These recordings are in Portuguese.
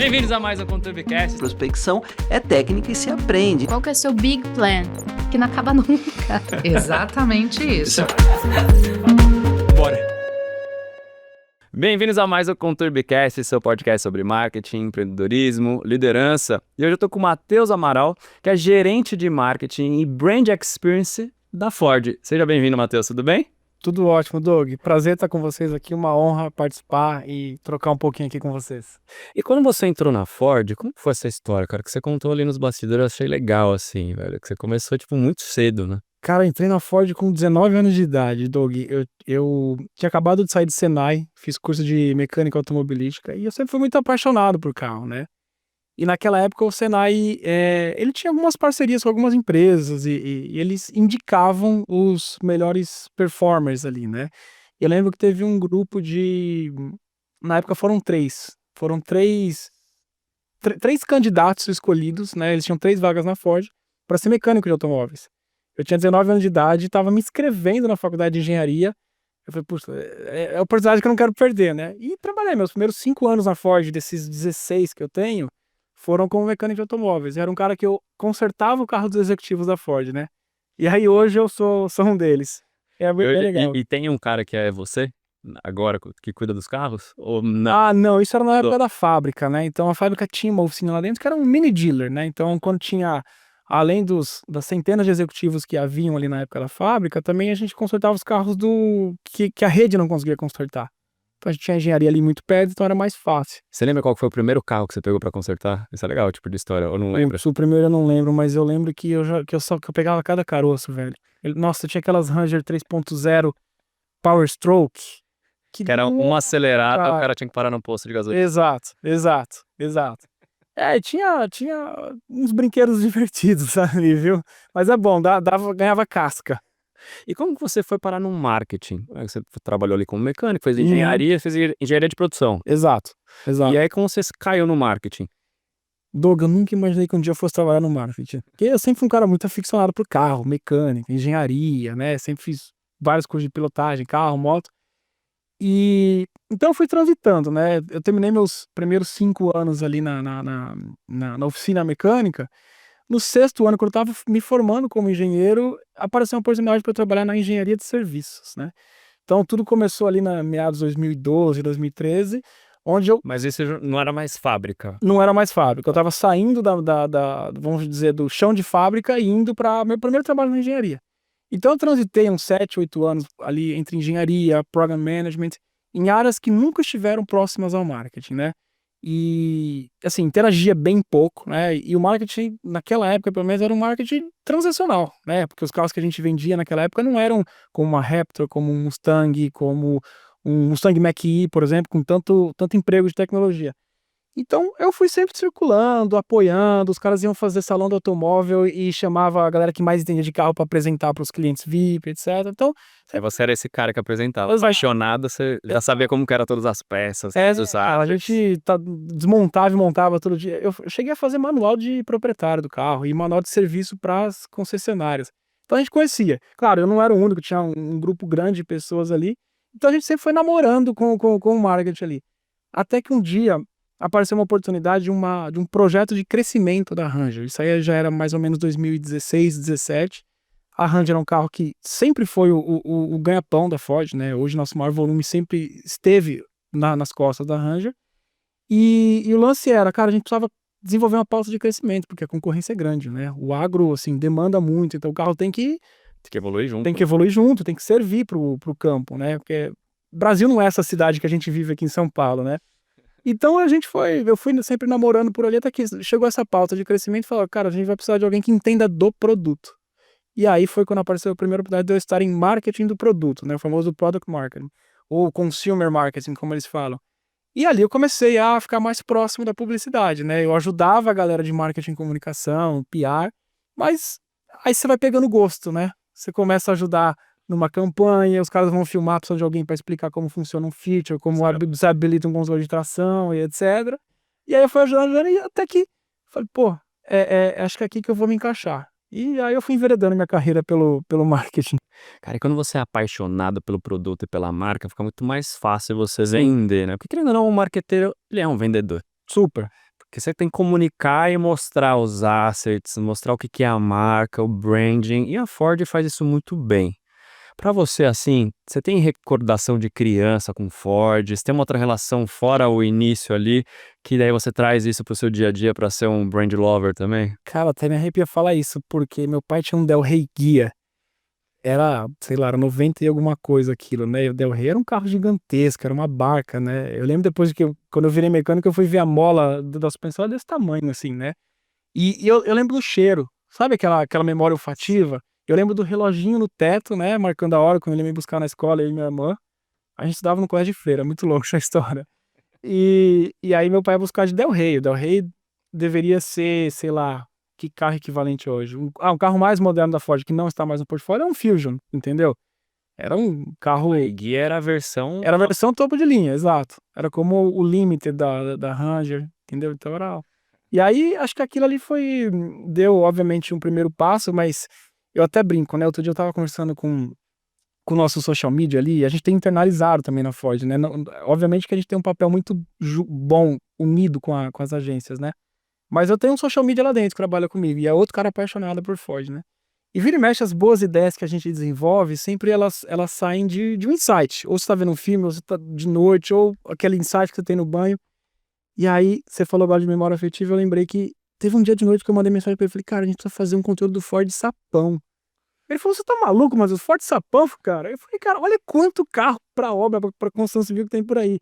Bem-vindos a mais um ConturbiCast. Prospecção é técnica e se aprende. Qual que é o seu big plan? Que não acaba nunca. Exatamente isso. Bora! Bem-vindos a mais um ConturbiCast, seu podcast sobre marketing, empreendedorismo, liderança. E hoje eu tô com o Matheus Amaral, que é gerente de marketing e brand experience da Ford. Seja bem-vindo, Matheus, tudo bem? Tudo ótimo, Doug. Prazer estar com vocês aqui, uma honra participar e trocar um pouquinho aqui com vocês. E quando você entrou na Ford, como foi essa história, cara? Que você contou ali nos bastidores, eu achei legal, assim, velho. Que você começou, muito cedo, né? Cara, eu entrei na Ford com 19 anos de idade, Doug. Eu tinha acabado de sair de Senai, fiz curso de mecânica automobilística e eu sempre fui muito apaixonado por carro, né? E naquela época o Senai, ele tinha algumas parcerias com algumas empresas e eles indicavam os melhores performers ali, né? Eu lembro que teve um grupo na época foram três candidatos escolhidos, né? Eles tinham 3 vagas na Ford para ser mecânico de automóveis. Eu tinha 19 anos de idade, estava me inscrevendo na faculdade de engenharia. Eu falei, puxa, é a oportunidade que eu não quero perder, né? E trabalhei meus primeiros 5 anos na Ford, desses 16 que eu tenho, foram como mecânico de automóveis. Eu era um cara que eu consertava o carro dos executivos da Ford, né? E aí hoje eu sou um deles. É bem legal. E tem um cara que é você, agora, que cuida dos carros? Ou não? Ah, não, isso era na época da fábrica, né? Então a fábrica tinha uma oficina lá dentro que era um mini dealer, né? Então quando tinha, além das centenas de executivos que haviam ali na época da fábrica, também a gente consertava os carros que a rede não conseguia consertar. Então a gente tinha engenharia ali muito perto, então era mais fácil. Você lembra qual foi o primeiro carro que você pegou pra consertar? Isso é legal, tipo de história, ou não lembra? O primeiro eu não lembro, mas eu lembro que eu pegava cada caroço, velho. Nossa, tinha aquelas Ranger 3.0 Power Stroke. Que era uma acelerada, cara. o cara tinha que parar no posto de gasolina. Exato. Tinha uns brinquedos divertidos ali, viu? Mas é bom, ganhava casca. E como que você foi parar no marketing? Você trabalhou ali como mecânico, fez engenharia, fez engenharia de produção. Exato. E aí como você caiu no marketing? Doug, eu nunca imaginei que um dia eu fosse trabalhar no marketing. Porque eu sempre fui um cara muito aficionado por carro, mecânica, engenharia, né? Sempre fiz vários cursos de pilotagem, carro, moto. E então eu fui transitando, né? Eu terminei meus primeiros 5 anos ali na oficina mecânica. No 6º ano, quando eu estava me formando como engenheiro, apareceu uma oportunidade para eu trabalhar na engenharia de serviços, né? Então tudo começou ali na meados de 2012, 2013, onde eu... Mas isso não era mais fábrica? Não era mais fábrica, eu estava saindo vamos dizer, do chão de fábrica e indo para meu primeiro trabalho na engenharia. Então eu transitei uns 7, 8 anos ali entre engenharia, program management, em áreas que nunca estiveram próximas ao marketing, né? E, assim, interagia bem pouco, né? E o marketing, naquela época, pelo menos, era um marketing transacional, né? Porque os carros que a gente vendia naquela época não eram como uma Raptor, como um Mustang, como um Mustang Mach-E, por exemplo, com tanto emprego de tecnologia. Então, eu fui sempre circulando, apoiando, os caras iam fazer salão do automóvel e chamava a galera que mais entendia de carro para apresentar para os clientes VIP, etc. Então, você era esse cara que apresentava. Apaixonado, você já sabia como que eram todas as peças. A gente desmontava e montava todo dia. Eu cheguei a fazer manual de proprietário do carro e manual de serviço para as concessionárias. Então a gente conhecia. Claro, eu não era o único, tinha um grupo grande de pessoas ali. Então a gente sempre foi namorando com o marketing ali. Até que um dia apareceu uma oportunidade de um projeto de crescimento da Ranger. Isso aí já era mais ou menos 2016, 2017. A Ranger é um carro que sempre foi o ganha-pão da Ford, né? Hoje nosso maior volume sempre esteve nas costas da Ranger. E o lance era, cara, a gente precisava desenvolver uma pauta de crescimento, porque a concorrência é grande, né? O agro, assim, demanda muito, então o carro tem que evoluir junto. Tem que evoluir junto, tem que servir pro campo, né? Porque Brasil não é essa cidade que a gente vive aqui em São Paulo, né? Então eu fui sempre namorando por ali, até que chegou essa pauta de crescimento e falou, cara, a gente vai precisar de alguém que entenda do produto. E aí foi quando apareceu a primeira oportunidade de eu estar em marketing do produto, né? O famoso product marketing, ou consumer marketing, como eles falam. E ali eu comecei a ficar mais próximo da publicidade, né? Eu ajudava a galera de marketing e comunicação, PR, mas aí você vai pegando gosto, né? Você começa a ajudar numa campanha, os caras vão filmar, precisam de alguém para explicar como funciona um feature, como se habilita um controle de tração e etc. E aí eu fui ajudando e até que falei, pô, acho que é aqui que eu vou me encaixar. E aí eu fui enveredando minha carreira pelo marketing. Cara, e quando você é apaixonado pelo produto e pela marca, fica muito mais fácil você vender, né? Porque querendo ou não, o marqueteiro, ele é um vendedor. Super. Porque você tem que comunicar e mostrar os assets, mostrar o que que é a marca, o branding, e a Ford faz isso muito bem. Pra você, assim, você tem recordação de criança com Ford? Você tem uma outra relação fora o início ali, que daí você traz isso pro seu dia a dia pra ser um brand lover também? Cara, até me arrepia falar isso, porque meu pai tinha um Del Rey Guia. Era, sei lá, era 90 e alguma coisa aquilo, né? E o Del Rey era um carro gigantesco, era uma barca, né? Eu lembro depois quando eu virei mecânico, eu fui ver a mola da suspensão era desse tamanho, assim, né? E eu lembro do cheiro, sabe aquela memória olfativa? Eu lembro do reloginho no teto, né? Marcando a hora, quando ele me buscar na escola, eu e minha irmã. A gente estudava no colégio de freira, muito louco essa história. E aí meu pai ia buscar de Del Rey. O Del Rey deveria ser, sei lá, que carro equivalente hoje? Um carro mais moderno da Ford, que não está mais no portfólio, é um Fusion, entendeu? Era um carro... E Guia era a versão... Era a versão topo de linha, exato. Era como o Limited da Ranger, entendeu? Então era... E aí, acho que aquilo ali deu, obviamente, um primeiro passo, mas eu até brinco, né? Outro dia eu tava conversando com o nosso social media ali, e a gente tem internalizado também na Ford, né? Obviamente que a gente tem um papel muito bom, unido com as agências, né? Mas eu tenho um social media lá dentro que trabalha comigo, e é outro cara apaixonado por Ford, né? E vira e mexe, as boas ideias que a gente desenvolve, sempre elas saem de um insight. Ou você tá vendo um filme, ou você tá de noite, ou aquele insight que você tem no banho. E aí, você falou agora de memória afetiva, eu lembrei que teve um dia de noite que eu mandei mensagem pra ele, falei, cara, a gente precisa fazer um conteúdo do Ford Sapão. Ele falou, você tá maluco, mas o Ford Sapão, cara? Eu falei, cara, olha quanto carro pra obra, pra construção civil que tem por aí.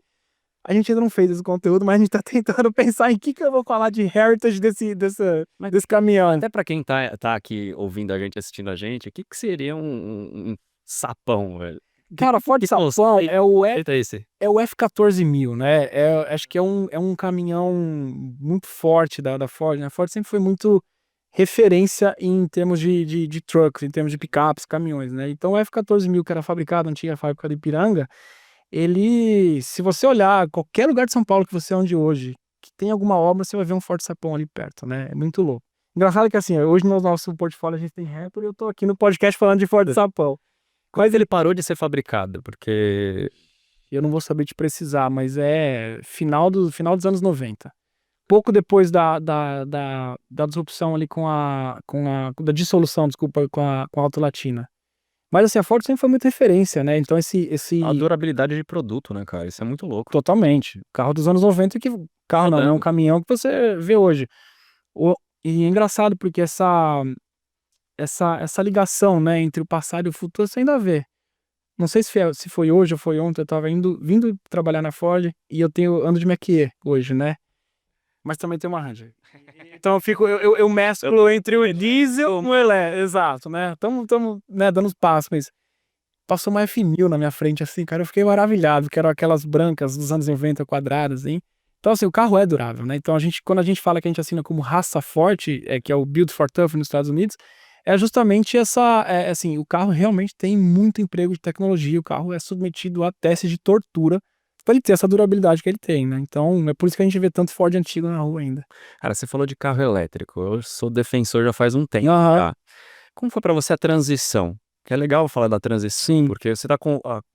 A gente ainda não fez esse conteúdo, mas a gente tá tentando pensar em que eu vou falar de heritage desse caminhão. Até pra quem tá aqui ouvindo a gente, assistindo a gente, o que que seria um sapão, velho? Cara, Ford Sapão é Eita, esse. o F14000, né? Acho que é um caminhão muito forte da Ford, né? A Ford sempre foi muito referência em termos de trucks, em termos de picapes, caminhões, né? Então o F14000, que era fabricado na antiga fábrica de Ipiranga, ele, se você olhar qualquer lugar de São Paulo que você ande hoje, que tem alguma obra, você vai ver um Ford Sapão ali perto, né? É muito louco. Engraçado que assim, hoje no nosso portfólio a gente tem Raptor e eu tô aqui no podcast falando de Ford Sapão. Mas ele parou de ser fabricado, porque... Eu não vou saber te precisar, mas é final dos anos 90. Pouco depois da disrupção ali da dissolução, desculpa, com a Auto Latina. Mas assim, a Ford sempre foi muita referência, né? Então A durabilidade de produto, né, cara? Isso é muito louco. Totalmente. Carro dos anos 90, carro não, é um caminhão que você vê hoje. E é engraçado porque essa ligação, né, entre o passado e o futuro você ainda vê. Não sei se foi hoje ou foi ontem, eu tava vindo trabalhar na Ford e ando de Mach-E hoje, né? Mas também tem uma Ranger. Então eu mesclo entre o diesel e o elétrico, exato, né? Tamo né, dando os passos, mas passou uma F1000 na minha frente, assim, cara, eu fiquei maravilhado, que eram aquelas brancas dos anos 90 quadradas, hein? Então, assim, o carro é durável, né? Então, quando a gente fala que a gente assina como raça forte, que é o Build for Tough nos Estados Unidos, é justamente assim, o carro realmente tem muito emprego de tecnologia, o carro é submetido a testes de tortura para ele ter essa durabilidade que ele tem, né? Então, é por isso que a gente vê tanto Ford antigo na rua ainda. Cara, você falou de carro elétrico. Eu sou defensor já faz um tempo, Aham. tá? Como foi pra você a transição? Que é legal falar da transição, Sim. porque você tá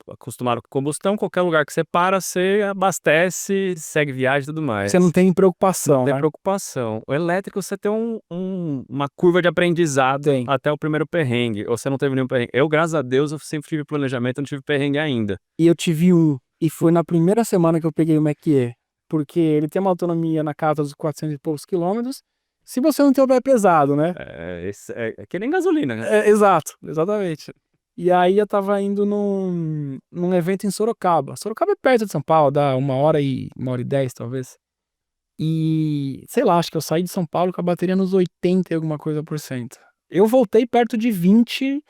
acostumado com combustão, qualquer lugar que você para, você abastece, segue viagem e tudo mais. Você não tem preocupação, Não tem né? preocupação. O elétrico, você tem uma curva de aprendizado Tem. até o primeiro perrengue, ou você não teve nenhum perrengue. Eu, graças a Deus, eu sempre tive planejamento, não tive perrengue ainda. E eu tive e foi na primeira semana que eu peguei o Mach-E, porque ele tem uma autonomia na casa dos 400 e poucos quilômetros, se você não tem o pé pesado, né? É que nem gasolina, né? Exato, exatamente. E aí eu tava indo num evento em Sorocaba. Sorocaba é perto de São Paulo, dá 1h10 talvez. E, sei lá, acho que eu saí de São Paulo com a bateria nos 80 e alguma coisa por cento. Eu voltei perto de 20.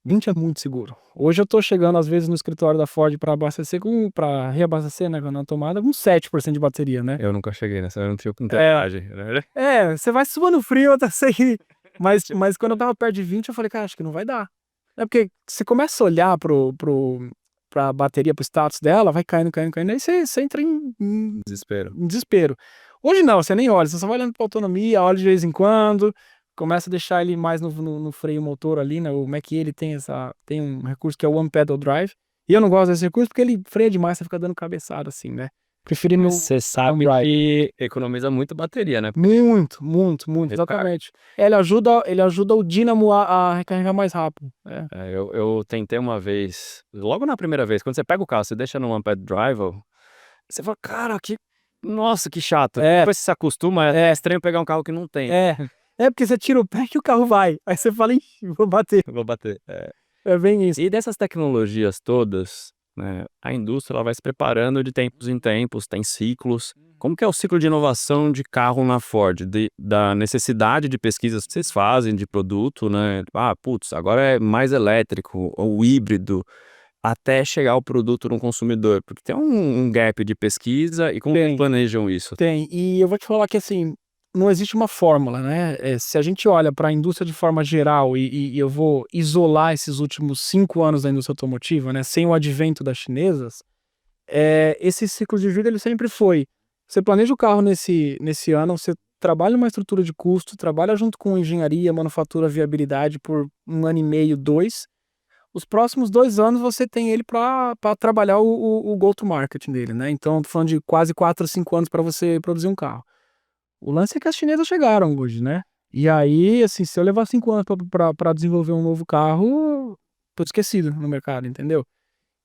20 é muito seguro. Hoje eu tô chegando, às vezes, no escritório da Ford pra reabastecer, né, na tomada, com 7% de bateria, né? Eu nunca cheguei nessa, eu não tive coragem, né? Você vai suando frio até sair. Mas quando eu tava perto de 20, eu falei, cara, acho que não vai dar. É porque você começa a olhar pra bateria, pro status dela, vai caindo, aí você entra em Desespero. desespero. Hoje não, você nem olha, você só vai olhando pra autonomia, olha de vez em quando, começa a deixar ele mais no freio motor ali, né? O Mach-E, ele tem um recurso que é o One Pedal Drive, e eu não gosto desse recurso porque ele freia demais, você fica dando cabeçada assim, né? Preferi no Você sabe drive. que economiza muito bateria, né? Muito, muito, muito, Recarga. exatamente. Ele ajuda o dínamo a recarregar mais rápido. Eu tentei uma vez, logo na primeira vez, quando você pega o carro, você deixa no Ampere Driver, você fala, cara, nossa, que chato. Depois você se acostuma, é estranho pegar um carro que não tem. Porque você tira o pé que o carro vai. Aí você fala, ixi, vou bater. Eu vou bater. É bem isso. E dessas tecnologias todas, né, a indústria ela vai se preparando de tempos em tempos, tem ciclos. Como que é o ciclo de inovação de carro na Ford? Da necessidade de pesquisas que vocês fazem de produto, né? Putz, agora é mais elétrico ou híbrido, até chegar o produto no consumidor. Porque tem um gap de pesquisa e como Tem. eles planejam isso? Tem. E eu vou te falar que assim, não existe uma fórmula, né? Se a gente olha para a indústria de forma geral e eu vou isolar esses últimos 5 anos da indústria automotiva, né? Sem o advento das chinesas, esse ciclo de vida ele sempre foi. Você planeja o carro nesse ano, você trabalha uma estrutura de custo, trabalha junto com engenharia, manufatura, viabilidade por 1 ano e meio, 2. Os próximos 2 anos você tem ele para trabalhar o go-to-market dele, né? Então, tô falando de quase 4 a 5 anos para você produzir um carro. O lance é que as chinesas chegaram hoje, né? E aí, assim, se eu levar 5 anos para desenvolver um novo carro, tô esquecido no mercado, entendeu?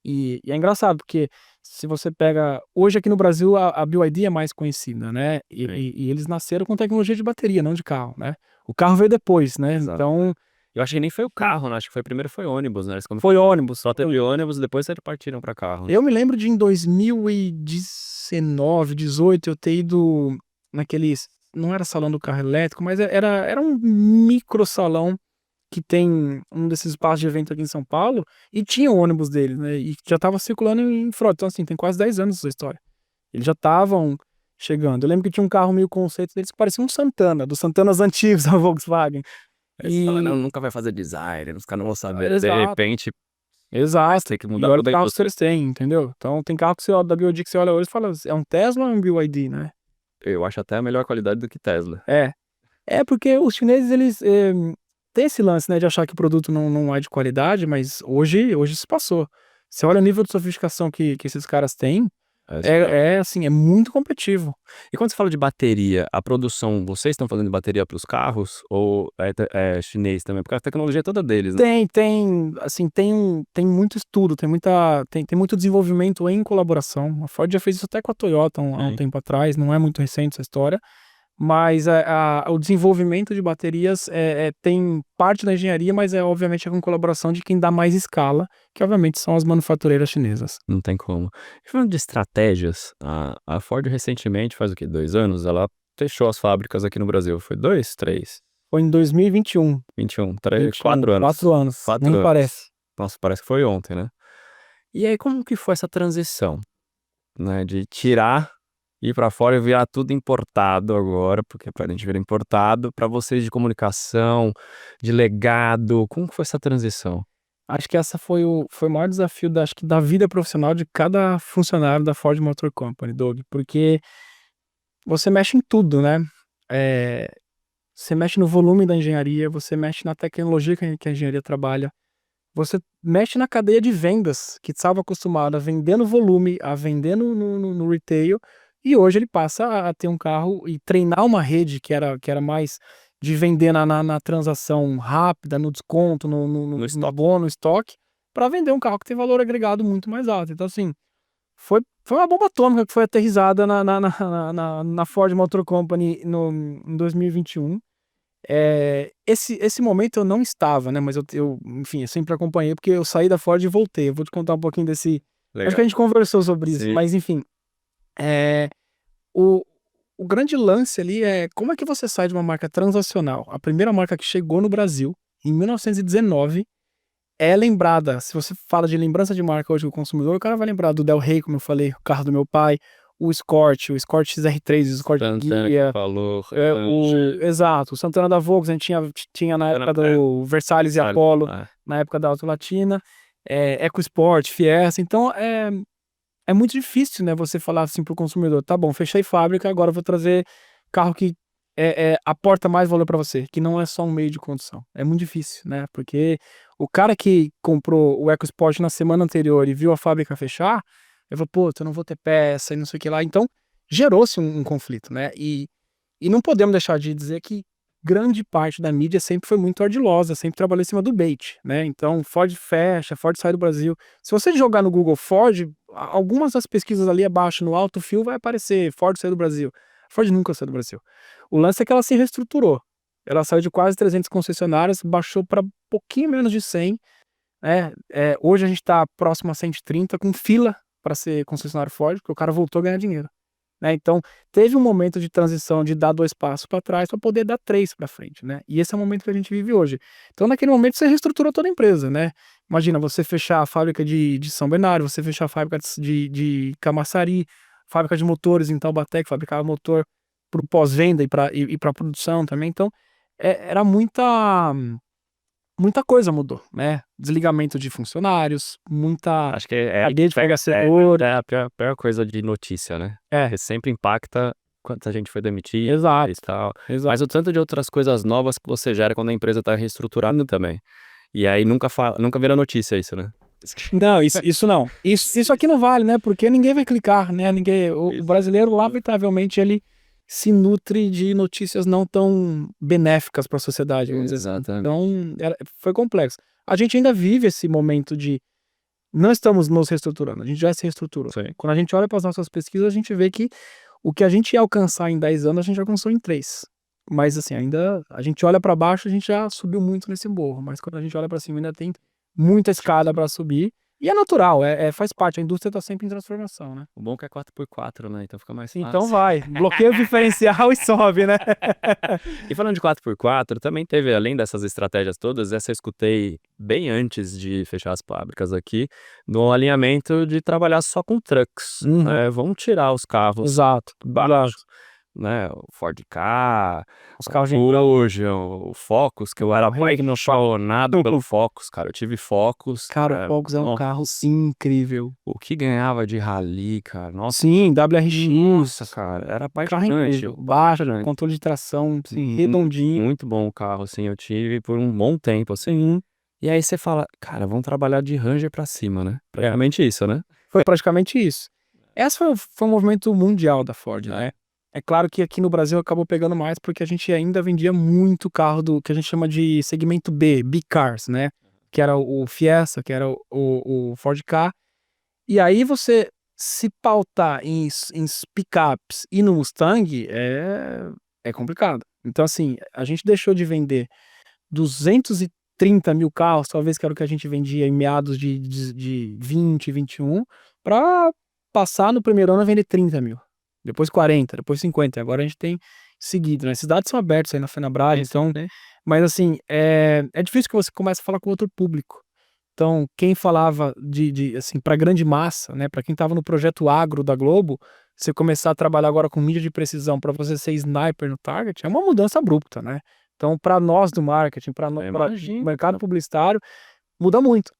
E é engraçado, porque se você pega. Hoje aqui no Brasil a BYD é mais conhecida, né? E eles nasceram com tecnologia de bateria, não de carro, né? O carro veio depois, né? Exato. Então. Eu acho que nem foi o carro, né? Acho que primeiro foi ônibus, né? Eles Foi ônibus. só teve ônibus, depois eles partiram para carro. Eu me lembro de em 2019, 18, eu ter ido naqueles. Não era salão do carro elétrico, mas era um micro salão que tem um desses espaços de evento aqui em São Paulo, e tinha o ônibus deles, né? E já tava circulando em frota. Então, assim, tem quase 10 anos essa história. Eles já estavam chegando. Eu lembro que tinha um carro meio conceito deles que parecia um Santana, dos Santanas antigos da Volkswagen. Eles falam, não, nunca vai fazer design, os caras não vão saber. De Exato. repente, Exato. tem que E mudar olha toda os a carros que eles têm, entendeu? Então tem carro que você olha da BYD que você olha hoje e fala, é um Tesla ou é um BYD, né? Eu acho até a melhor qualidade do que Tesla. É porque os chineses, eles têm esse lance, né, de achar que o produto não é de qualidade, mas hoje se passou. Você olha o nível de sofisticação que esses caras têm, assim, é muito competitivo. E quando você fala de bateria, a produção, vocês estão fazendo bateria para os carros ou é chinês também? Porque a tecnologia é toda deles, né? Tem muito estudo, tem muito desenvolvimento em colaboração. A Ford já fez isso até com a Toyota há um tempo atrás, não é muito recente essa história. Mas o desenvolvimento de baterias tem parte da engenharia, mas obviamente com colaboração de quem dá mais escala, que obviamente são as manufatureiras chinesas. Não tem como. E falando de estratégias, a Ford recentemente, faz o quê? 2 anos, ela fechou as fábricas aqui no Brasil. Foi 2, 3? Foi em 2021. 21, 3, 4 anos. 4 anos, 4 nem anos. parece. Nossa, parece que foi ontem, né? E aí, como que foi essa transição, né? De ir para fora e virar tudo importado agora, porque a gente vira importado, para vocês de comunicação, de legado, como que foi essa transição? Acho que essa foi o maior desafio da vida profissional de cada funcionário da Ford Motor Company, Doug, porque você mexe em tudo, né? Você mexe no volume da engenharia, você mexe na tecnologia que a engenharia trabalha, você mexe na cadeia de vendas, que estava acostumado a vender no volume, a vender no retail, e hoje ele passa a ter um carro e treinar uma rede que era mais de vender na transação rápida, no desconto, no bônus, no estoque, para vender um carro que tem valor agregado muito mais alto. Então, assim, foi uma bomba atômica que foi aterrissada na Ford Motor Company em 2021. Esse momento eu não estava, né? Mas enfim, eu sempre acompanhei, porque eu saí da Ford e voltei. Eu vou te contar um pouquinho desse. Legal. Acho que a gente conversou sobre isso, Sim. mas enfim. O grande lance ali é como é que você sai de uma marca transacional. A primeira marca que chegou no Brasil, em 1919, é lembrada. Se você fala de lembrança de marca hoje com o consumidor, o cara vai lembrar do Del Rey, como eu falei, o carro do meu pai, o Escort XR3, o Escort Santana Guia. que falou. Exato, o Santana da Volkswagen tinha na época do Versalhes e Apollo, na época da Auto Latina, EcoSport, Fiesta. Então é muito difícil, né, você falar assim pro consumidor, tá bom, fechei fábrica, agora eu vou trazer carro que aporta mais valor para você, que não é só um meio de condução. É muito difícil, né, porque o cara que comprou o EcoSport na semana anterior e viu a fábrica fechar, Eu falei, pô, eu não vou ter peça e não sei o que lá. Então, gerou-se um conflito, né? E não podemos deixar de dizer que grande parte da mídia sempre foi muito ardilosa, sempre trabalhou em cima do bait, né? Então, Ford fecha, Ford sai do Brasil. Se você jogar no Google Ford, algumas das pesquisas ali abaixo, no alto fio, vai aparecer Ford sai do Brasil. Ford nunca saiu do Brasil. O lance é que ela se reestruturou. Ela saiu de quase 300 concessionárias, baixou para pouquinho menos de 100. Hoje a gente está próximo a 130, com fila para ser concessionário Ford, porque o cara voltou a ganhar dinheiro. Né? Então, teve um momento de transição de dar 2 passos para trás para poder dar 3 para frente, né? E esse é o momento que a gente vive hoje. Então, naquele momento, você reestruturou toda a empresa, né? Imagina, você fechar a fábrica de São Bernardo, você fechar a fábrica de Camaçari, fábrica de motores em Taubaté, que fabricava motor para o pós-venda e para a produção também. Então, era muita coisa mudou, né? Desligamento de funcionários, muita Acho que é cadeia de fornecedor. a pior coisa de notícia, né? Porque sempre impacta quanta gente foi demitida Exato, e tal. exato. Mas o tanto de outras coisas novas que você gera quando a empresa tá reestruturando também. E aí nunca vira notícia isso, né? Não, isso não. Isso aqui não vale, né? Porque ninguém vai clicar, né? O brasileiro, lamentavelmente, ele se nutre de notícias não tão benéficas para a sociedade, vamos dizer assim. Exatamente. Então, foi complexo. A gente ainda vive esse momento de não estamos nos reestruturando, a gente já se reestruturou. Sim. Quando a gente olha para as nossas pesquisas, a gente vê que o que a gente ia alcançar em 10 anos, a gente alcançou em 3. Mas assim, ainda a gente olha para baixo, a gente já subiu muito nesse morro. Mas quando a gente olha para cima, ainda tem muita escada para subir. E é natural, faz parte, a indústria está sempre em transformação, né? O bom é que é 4x4, né? Então fica mais fácil. Então vai, bloqueia o diferencial e sobe, né? E falando de 4x4, também teve, além dessas estratégias todas, essa eu escutei bem antes de fechar as fábricas aqui, no alinhamento de trabalhar só com trucks. Vamos tirar os carros Exato. baixos, né? O Ford Ka, Os carros de hoje, o Focus, que eu era apaixonado pelo Focus, cara. Eu tive Focus. Cara, o Focus é um carro incrível. O que ganhava de rally, cara. Nossa, Sim, WRX. nossa, cara. Era Carro apaixonante. incrível. Baixo, Apaixonante. controle de tração, Sim, redondinho. muito bom o carro, assim. Eu tive por um bom tempo, assim. E aí você fala, cara, vamos trabalhar de Ranger pra cima, né? Praticamente isso, né? Foi praticamente isso. Esse foi um movimento mundial da Ford, né? É claro que aqui no Brasil acabou pegando mais porque a gente ainda vendia muito carro do que a gente chama de segmento B, B-Cars, né? Que era o Fiesta, que era o Ford Ka. E aí você se pautar em pickups e no Mustang é complicado. Então, assim, a gente deixou de vender 230 mil carros, talvez que era o que a gente vendia em meados de 20, 21, para passar no primeiro ano a vender 30 mil. Depois 40, depois 50. Agora a gente tem seguido, né? Esses dados são abertos aí na Fenabrave, então... Mas assim, é difícil que você comece a falar com outro público. Então, quem falava assim, para grande massa, né? Para quem estava no projeto agro da Globo, você começar a trabalhar agora com mídia de precisão para você ser sniper no target, é uma mudança abrupta, né? Então, para nós do marketing, para o mercado publicitário, muda muito.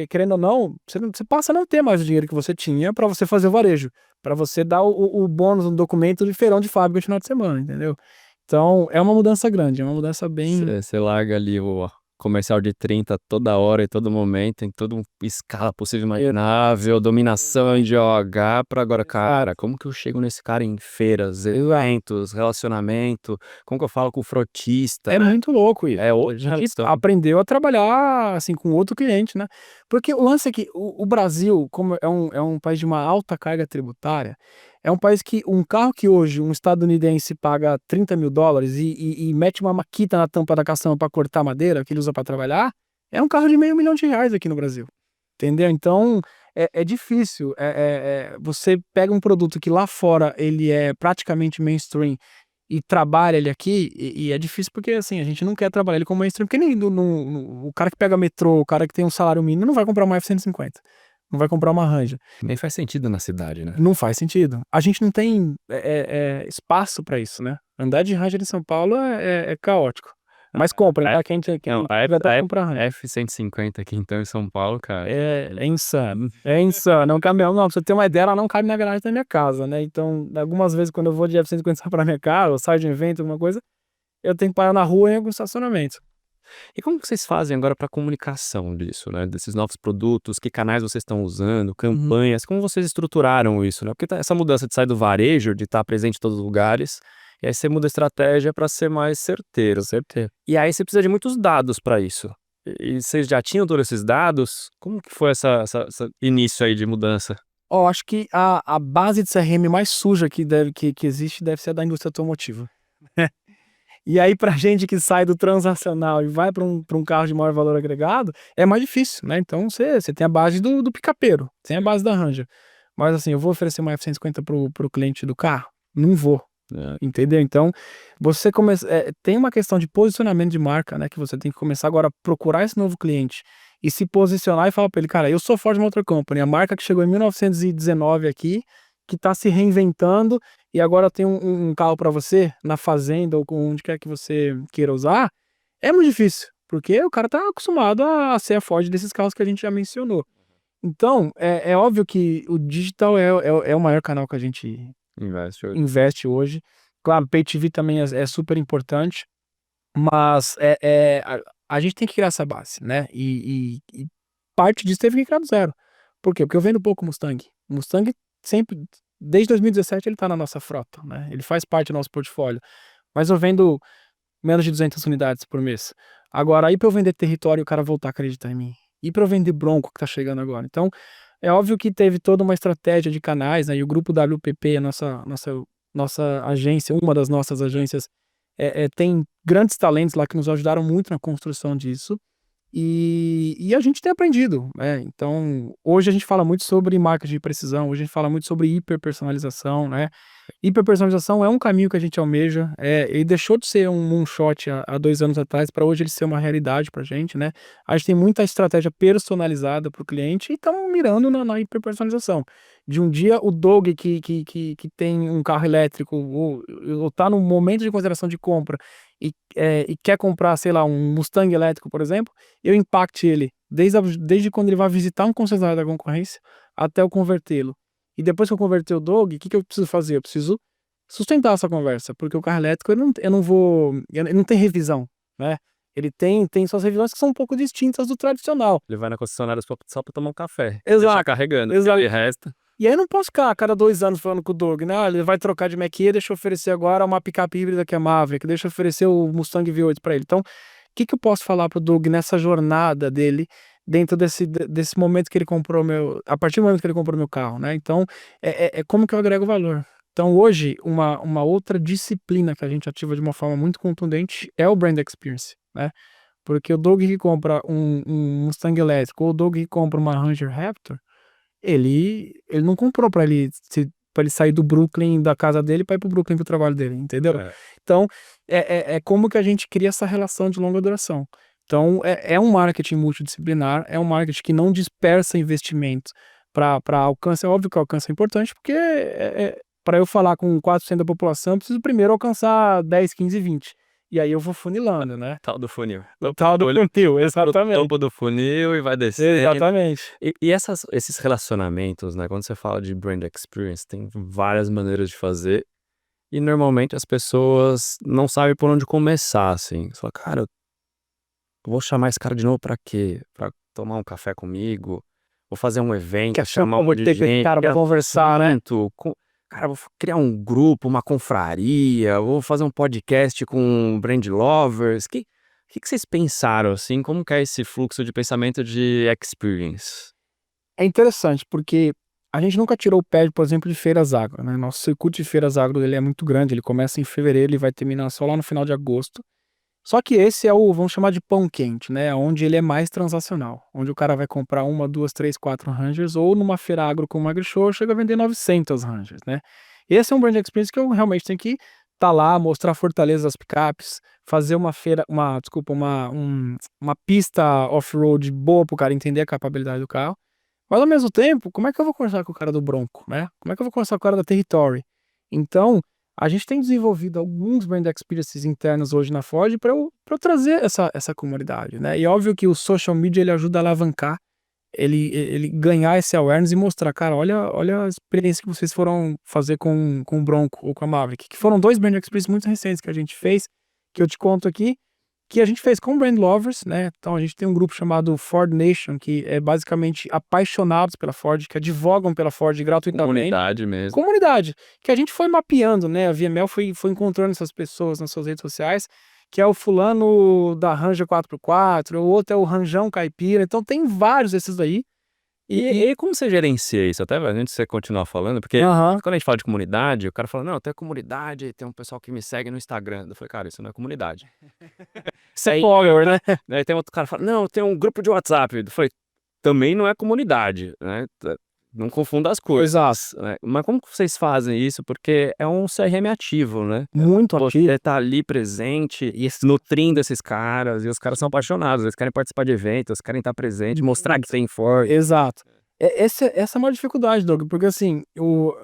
Querendo ou não, você passa a não ter mais o dinheiro que você tinha para você fazer o varejo, para você dar o bônus no documento de feirão de fábrica de final de semana, entendeu? Então, é uma mudança grande, é uma mudança bem... Você larga ali o comercial de 30 toda hora e todo momento, em toda escala possível e imaginável, dominação de OH, para agora, cara, como que eu chego nesse cara em feiras, eventos, relacionamento, como que eu falo com o frotista? É muito louco isso. Hoje A gente aprendeu a trabalhar assim com outro cliente, né? Porque o lance é que o Brasil, como é um país de uma alta carga tributária, é um país que um carro que hoje um estadunidense paga $30 mil e mete uma maquita na tampa da caçamba para cortar madeira, que ele usa para trabalhar, é um carro de R$500 mil aqui no Brasil. Entendeu? Então, é difícil. Você pega um produto que lá fora ele é praticamente mainstream e trabalha ele aqui, e é difícil porque assim, a gente não quer trabalhar ele como mainstream, porque nem o cara que pega metrô, o cara que tem um salário mínimo, não vai comprar uma F-150. Não vai comprar uma Ranger. Nem faz sentido na cidade, né? Não faz sentido. A gente não tem espaço para isso, né? Andar de Ranger em São Paulo é caótico. Mas compra, né? Quem vai comprar Ranger. F-150 aqui então em São Paulo, cara. É insano. É insano. É um caminhão, não. Pra você ter uma ideia, ela não cabe na garagem da minha casa, né? Então, algumas vezes quando eu vou de F-150 para minha casa, ou saio de um evento, alguma coisa, eu tenho que parar na rua em algum estacionamento. E como que vocês fazem agora para comunicação disso, né? Desses novos produtos, que canais vocês estão usando, campanhas, como vocês estruturaram isso, né? Porque essa mudança de sair do varejo, de estar presente em todos os lugares, e aí você muda a estratégia para ser mais certeiro. Certeza. E aí você precisa de muitos dados para isso. E vocês já tinham todos esses dados? Como que foi esse início aí de mudança? Acho que a base de CRM mais suja que existe deve ser a da indústria automotiva. E aí, pra gente que sai do transacional e vai para um carro de maior valor agregado, é mais difícil, né? Então, você tem a base do picapeiro, tem a base da Ranger. Mas assim, eu vou oferecer uma F-150 pro cliente do carro? Não vou. Entendeu? Então, você tem uma questão de posicionamento de marca, né? Que você tem que começar agora a procurar esse novo cliente e se posicionar e falar para ele, cara, eu sou Ford Motor Company, a marca que chegou em 1919 aqui, que está se reinventando e agora tem um carro para você na fazenda ou com onde quer que você queira usar. É muito difícil, porque o cara tá acostumado a ser a Ford desses carros que a gente já mencionou. Então, é óbvio que o digital é o maior canal que a gente investe hoje. Claro, Pay TV também é super importante, mas a gente tem que criar essa base, né? E parte disso teve que criar do zero. Por quê? Porque eu vendo pouco Mustang. O Mustang sempre, desde 2017, ele tá na nossa frota, né? Ele faz parte do nosso portfólio. Mas eu vendo menos de 200 unidades por mês. Agora, aí pra eu vender território, o cara voltar a acreditar em mim. E pra eu vender Bronco, que tá chegando agora. Então, é óbvio que teve toda uma estratégia de canais, né? E o grupo WPP, a nossa agência, uma das nossas agências, tem grandes talentos lá que nos ajudaram muito na construção disso. E a gente tem aprendido, né? Então, hoje a gente fala muito sobre marketing de precisão, hoje a gente fala muito sobre hiperpersonalização, né? Hiperpersonalização é um caminho que a gente almeja, ele deixou de ser um moonshot há 2 anos atrás, para hoje ele ser uma realidade pra gente, né? A gente tem muita estratégia personalizada pro cliente e estamos mirando na hiperpersonalização. De um dia o Doug que tem um carro elétrico ou tá no momento de consideração de compra e quer comprar, sei lá, um Mustang elétrico, por exemplo, eu impacte ele desde quando ele vai visitar um concessionário da concorrência até eu convertê-lo. E depois que eu converter o Doug, o que eu preciso fazer? Eu preciso sustentar essa conversa, porque o carro elétrico ele não tem revisão, né? Ele tem suas revisões que são um pouco distintas do tradicional. Ele vai na concessionária só pra tomar um café. Exato. Deixar carregando. Exato. E resta. E aí eu não posso ficar a cada 2 anos falando com o Doug, né? Ele vai trocar de Mach-E, deixa eu oferecer agora uma picape híbrida que é Maverick, deixa eu oferecer o Mustang V8 para ele. Então, o que eu posso falar pro Doug nessa jornada dele, dentro desse momento que ele comprou a partir do momento que ele comprou meu carro, né? Então, como que eu agrego valor. Então, hoje, uma outra disciplina que a gente ativa de uma forma muito contundente é o Brand Experience, né? Porque o Doug que compra um Mustang elétrico ou o Doug que compra uma Ranger Raptor, ele não comprou para ele sair do Brooklyn, da casa dele, para ir pro Brooklyn pro trabalho dele, entendeu? Então, como que a gente cria essa relação de longa duração. Então, é um marketing multidisciplinar, é um marketing que não dispersa investimentos para alcance. É óbvio que o alcance é importante, porque para eu falar com 4% da população, eu preciso primeiro alcançar 10, 15, 20. E aí eu vou funilando, né? Tal do funil. Tal do funil, exatamente. Topo do funil e vai descer. Exatamente. E esses relacionamentos, né? Quando você fala de brand experience, tem várias maneiras de fazer. E normalmente as pessoas não sabem por onde começar, assim. Você fala, cara, eu vou chamar esse cara de novo pra quê? Pra tomar um café comigo? Vou fazer um evento, chamar um monte de gente, cara pra conversar, né? Cara, vou criar um grupo, uma confraria, vou fazer um podcast com brand lovers. O que vocês pensaram, assim? Como que é esse fluxo de pensamento de experience? É interessante, porque a gente nunca tirou o pé, por exemplo, de feiras agro, né? Nosso circuito de feiras agro ele é muito grande, ele começa em fevereiro e vai terminar só lá no final de agosto. Só que esse vamos chamar de pão quente, né? Onde ele é mais transacional. Onde o cara vai comprar 1, 2, 3, 4 Rangers, ou numa feira agro como AgriShow, chega a vender 900 Rangers, né? Esse é um brand experience que eu realmente tenho que estar lá, mostrar a fortaleza das picapes, fazer uma pista off-road boa pro cara entender a capabilidade do carro. Mas ao mesmo tempo, como é que eu vou conversar com o cara do Bronco, né? Como é que eu vou conversar com o cara da Territory? Então, a gente tem desenvolvido alguns brand experiences internos hoje na Ford para eu trazer essa comunidade, né? E óbvio que o social media ele ajuda a alavancar, ele ganhar esse awareness e mostrar, cara, olha a experiência que vocês foram fazer com o Bronco ou com a Maverick, que foram 2 brand experiences muito recentes que a gente fez, que eu te conto aqui. que a gente fez com Brand Lovers, né? Então a gente tem um grupo chamado Ford Nation, que é basicamente apaixonados pela Ford, que advogam pela Ford gratuitamente. Comunidade mesmo. Comunidade, que a gente foi mapeando, né? A VML foi encontrando essas pessoas nas suas redes sociais, que é o fulano da Ranger 4x4, o outro é o Ranjão Caipira, então tem vários desses aí. E como você gerencia isso? Até antes de você continuar falando, porque Aham. quando a gente fala de comunidade, o cara fala, não, tem comunidade, tem um pessoal que me segue no Instagram. Eu falei, cara, isso não é comunidade. Isso é Aí- follower, né? Aí tem outro cara que fala, não, tem um grupo de WhatsApp. Eu falei, também não é comunidade, né? Não confunda as coisas. Exato. Né? Mas como que vocês fazem isso? Porque é um CRM ativo, né? Muito ativo. Você tá ali presente, nutrindo esses caras, e os caras são apaixonados, eles querem participar de eventos, querem estar presente, mostrar que tem Ford. Exato. Essa é uma dificuldade, Doug, porque assim,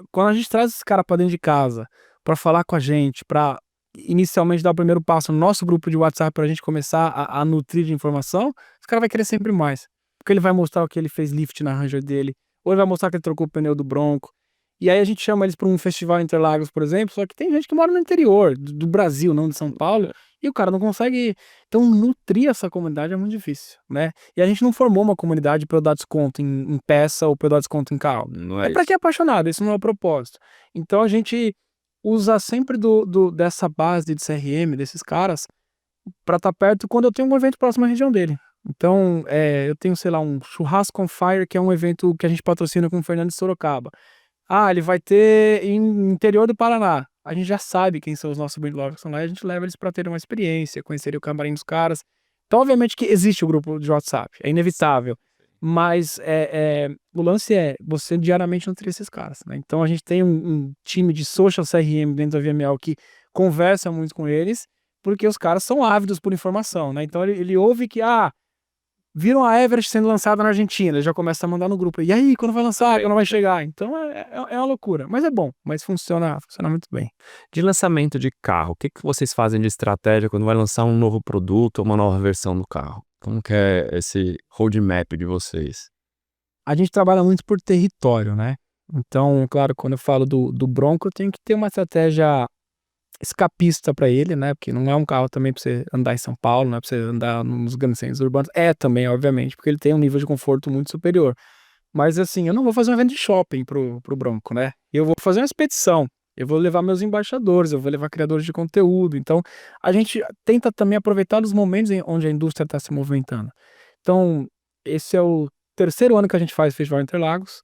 quando a gente traz esse cara pra dentro de casa, pra falar com a gente, pra inicialmente dar o primeiro passo no nosso grupo de WhatsApp pra gente começar a nutrir de informação, esse cara vai querer sempre mais. Porque ele vai mostrar o que ele fez lift na Ranger dele, ou ele vai mostrar que ele trocou o pneu do Bronco. E aí a gente chama eles pra um festival em Interlagos, por exemplo, só que tem gente que mora no interior do Brasil, não de São Paulo, e o cara não consegue. Então, nutrir essa comunidade é muito difícil, né? E a gente não formou uma comunidade para eu dar desconto em peça ou para eu dar desconto em carro. Não É é para isso. quem é apaixonado, esse não é o propósito. Então, a gente usa sempre dessa base de CRM, desses caras, para estar perto quando eu tenho um evento próximo à região dele. Então, eu tenho, sei lá, um Churrasco on Fire, que é um evento que a gente patrocina com o Fernando de Sorocaba. Ah, ele vai ter em interior do Paraná. A gente já sabe quem são os nossos brand lovers que estão lá e a gente leva eles para ter uma experiência, conhecer o camarim dos caras. Então, obviamente que existe o grupo de WhatsApp, é inevitável. Mas o lance é você diariamente nutrir esses caras, né? Então, a gente tem um time de social CRM dentro da VML que conversa muito com eles, porque os caras são ávidos por informação, né? Então, ele ouve que, viram a Everest sendo lançada na Argentina, ele já começa a mandar no grupo. E aí, quando vai lançar? Quando vai chegar? Então é uma loucura. Mas é bom, mas funciona muito bem. De lançamento de carro, o que vocês fazem de estratégia quando vai lançar um novo produto ou uma nova versão do carro? Como que é esse roadmap de vocês? A gente trabalha muito por território, né? Então, claro, quando eu falo do Bronco, eu tenho que ter uma estratégia escapista para ele, né? Porque não é um carro também para você andar em São Paulo, não é para você andar nos grandes centros urbanos. É também, obviamente, porque ele tem um nível de conforto muito superior. Mas assim, eu não vou fazer um evento de shopping pro Bronco, né? Eu vou fazer uma expedição. Eu vou levar meus embaixadores, eu vou levar criadores de conteúdo. Então, a gente tenta também aproveitar os momentos onde a indústria está se movimentando. Então, esse é o terceiro ano que a gente faz o Festival Interlagos.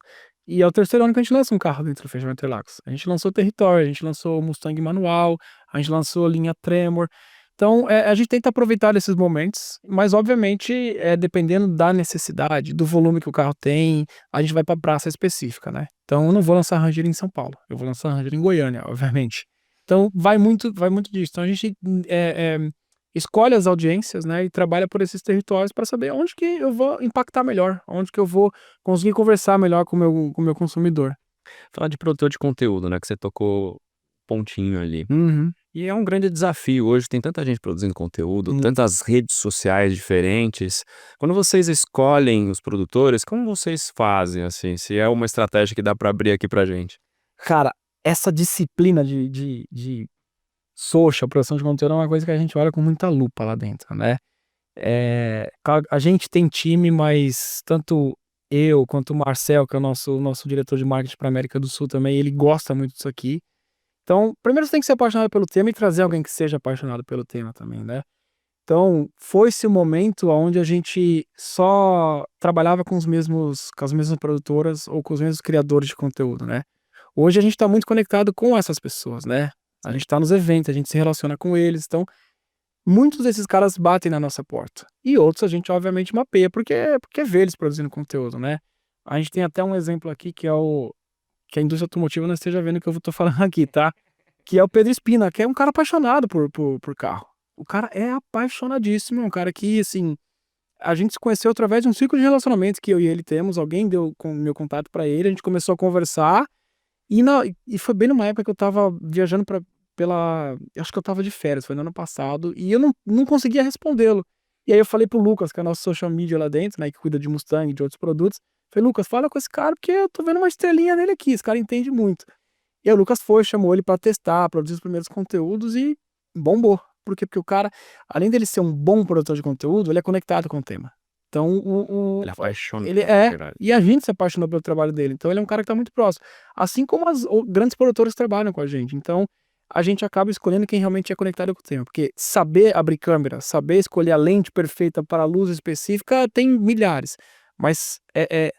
E é o terceiro ano que a gente lança um carro dentro do Festival Interlagos. A gente lançou o Território, a gente lançou o Mustang manual, a gente lançou a linha Tremor. Então, a gente tenta aproveitar esses momentos, mas obviamente, dependendo da necessidade, do volume que o carro tem, a gente vai para praça específica, né? Então, eu não vou lançar Ranger em São Paulo, eu vou lançar Ranger em Goiânia, obviamente. Então, vai muito disso. Então, a gente escolhe as audiências, né, e trabalha por esses territórios para saber onde que eu vou impactar melhor, onde que eu vou conseguir conversar melhor com o meu consumidor. Falar de produtor de conteúdo, né? Que você tocou pontinho ali. Uhum. E é um grande desafio hoje, tem tanta gente produzindo conteúdo, tantas redes sociais diferentes. Quando vocês escolhem os produtores, como vocês fazem, assim? Se é uma estratégia que dá para abrir aqui pra gente. Cara, essa disciplina de social, produção de conteúdo, é uma coisa que a gente olha com muita lupa lá dentro, né? A gente tem time, mas tanto eu quanto o Marcel, que é o nosso diretor de marketing para América do Sul também, ele gosta muito disso aqui. Então, primeiro você tem que ser apaixonado pelo tema e trazer alguém que seja apaixonado pelo tema também, né? Então, foi-se o momento onde a gente só trabalhava com as mesmas produtoras ou com os mesmos criadores de conteúdo, né? Hoje a gente está muito conectado com essas pessoas, né? A gente está nos eventos, a gente se relaciona com eles, então muitos desses caras batem na nossa porta. E outros a gente obviamente mapeia, porque vê eles produzindo conteúdo, né? A gente tem até um exemplo aqui que a indústria automotiva não esteja vendo o que eu tô falando aqui, tá? Que é o Pedro Espina, que é um cara apaixonado por carro. O cara é apaixonadíssimo, é um cara que, assim, a gente se conheceu através de um ciclo de relacionamentos que eu e ele temos, alguém deu meu contato pra ele, a gente começou a conversar, e foi bem numa época que eu tava viajando acho que eu tava de férias, foi no ano passado, e eu não conseguia respondê-lo. E aí eu falei pro Lucas, que é nosso social media lá dentro, né, que cuida de Mustang e de outros produtos, falei, Lucas, fala com esse cara, porque eu tô vendo uma estrelinha nele aqui, esse cara entende muito. E aí o Lucas chamou ele pra testar, produzir os primeiros conteúdos e bombou. por quê? Porque o cara, além dele ser um bom produtor de conteúdo, ele é conectado com o tema. Então, Ele apaixona. ele e a gente se apaixonou pelo trabalho dele. Então, ele é um cara que tá muito próximo. Assim como as grandes produtoras que trabalham com a gente. Então, a gente acaba escolhendo quem realmente é conectado com o tema. Porque saber abrir câmera, saber escolher a lente perfeita para a luz específica, tem milhares. Mas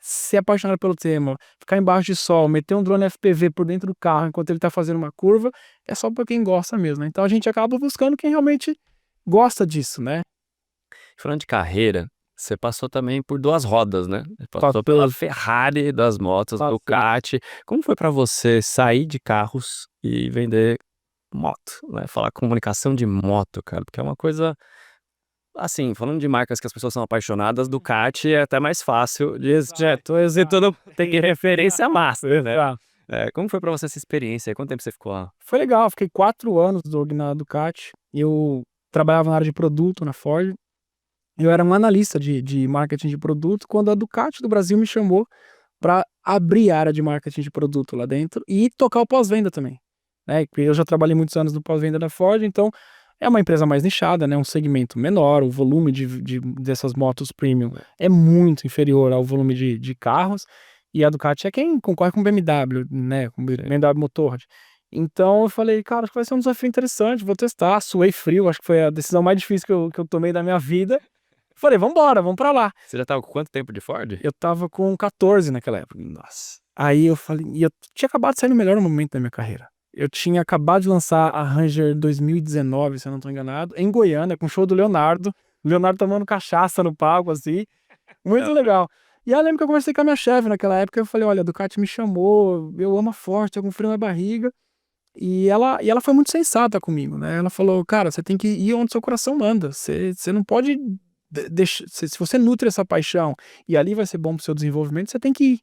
ser apaixonado pelo tema, ficar embaixo de sol, meter um drone FPV por dentro do carro enquanto ele tá fazendo uma curva, é só pra quem gosta mesmo, né? Então a gente acaba buscando quem realmente gosta disso, né? Falando de carreira, você passou também por 2 rodas, né? Passou Passou. pela Ferrari das motos, Passei. Ducati. Como foi pra você sair de carros e vender moto, né? Falar comunicação de moto, cara, porque é uma coisa, assim, falando de marcas que as pessoas são apaixonadas, Ducati é até mais fácil de tô hesitando, tem referência massa, né? Como foi pra você essa experiência? Quanto tempo você ficou lá? Foi legal, fiquei 4 anos na Ducati. Eu trabalhava na área de produto na Ford. Eu era um analista de marketing de produto quando a Ducati do Brasil me chamou para abrir a área de marketing de produto lá dentro e tocar o pós-venda também, né? Porque eu já trabalhei muitos anos no pós-venda da Ford, então é uma empresa mais nichada, né? Um segmento menor, o volume dessas motos premium é muito inferior ao volume de carros, e a Ducati é quem concorre com o BMW, né? Com o BMW Motorrad. Então eu falei, cara, acho que vai ser um desafio interessante, vou testar. Suei frio, acho que foi a decisão mais difícil que eu tomei da minha vida. Falei, vambora, vamos pra lá. Você já tava com quanto tempo de Ford? Eu tava com 14 naquela época. Nossa. Aí eu falei, e eu tinha acabado de sair no melhor momento da minha carreira. Eu tinha acabado de lançar a Ranger 2019, se eu não tô enganado, em Goiânia, com o show do Leonardo. O Leonardo tomando cachaça no palco, assim. Muito legal. E aí eu lembro que eu conversei com a minha chefe naquela época, eu falei, olha, a Ducati me chamou, eu amo a Ford, tô com frio na barriga. E ela foi muito sensata comigo, né? Ela falou, cara, você tem que ir onde seu coração manda. Você não pode deixar. Se você nutre essa paixão e ali vai ser bom pro seu desenvolvimento, você tem que ir.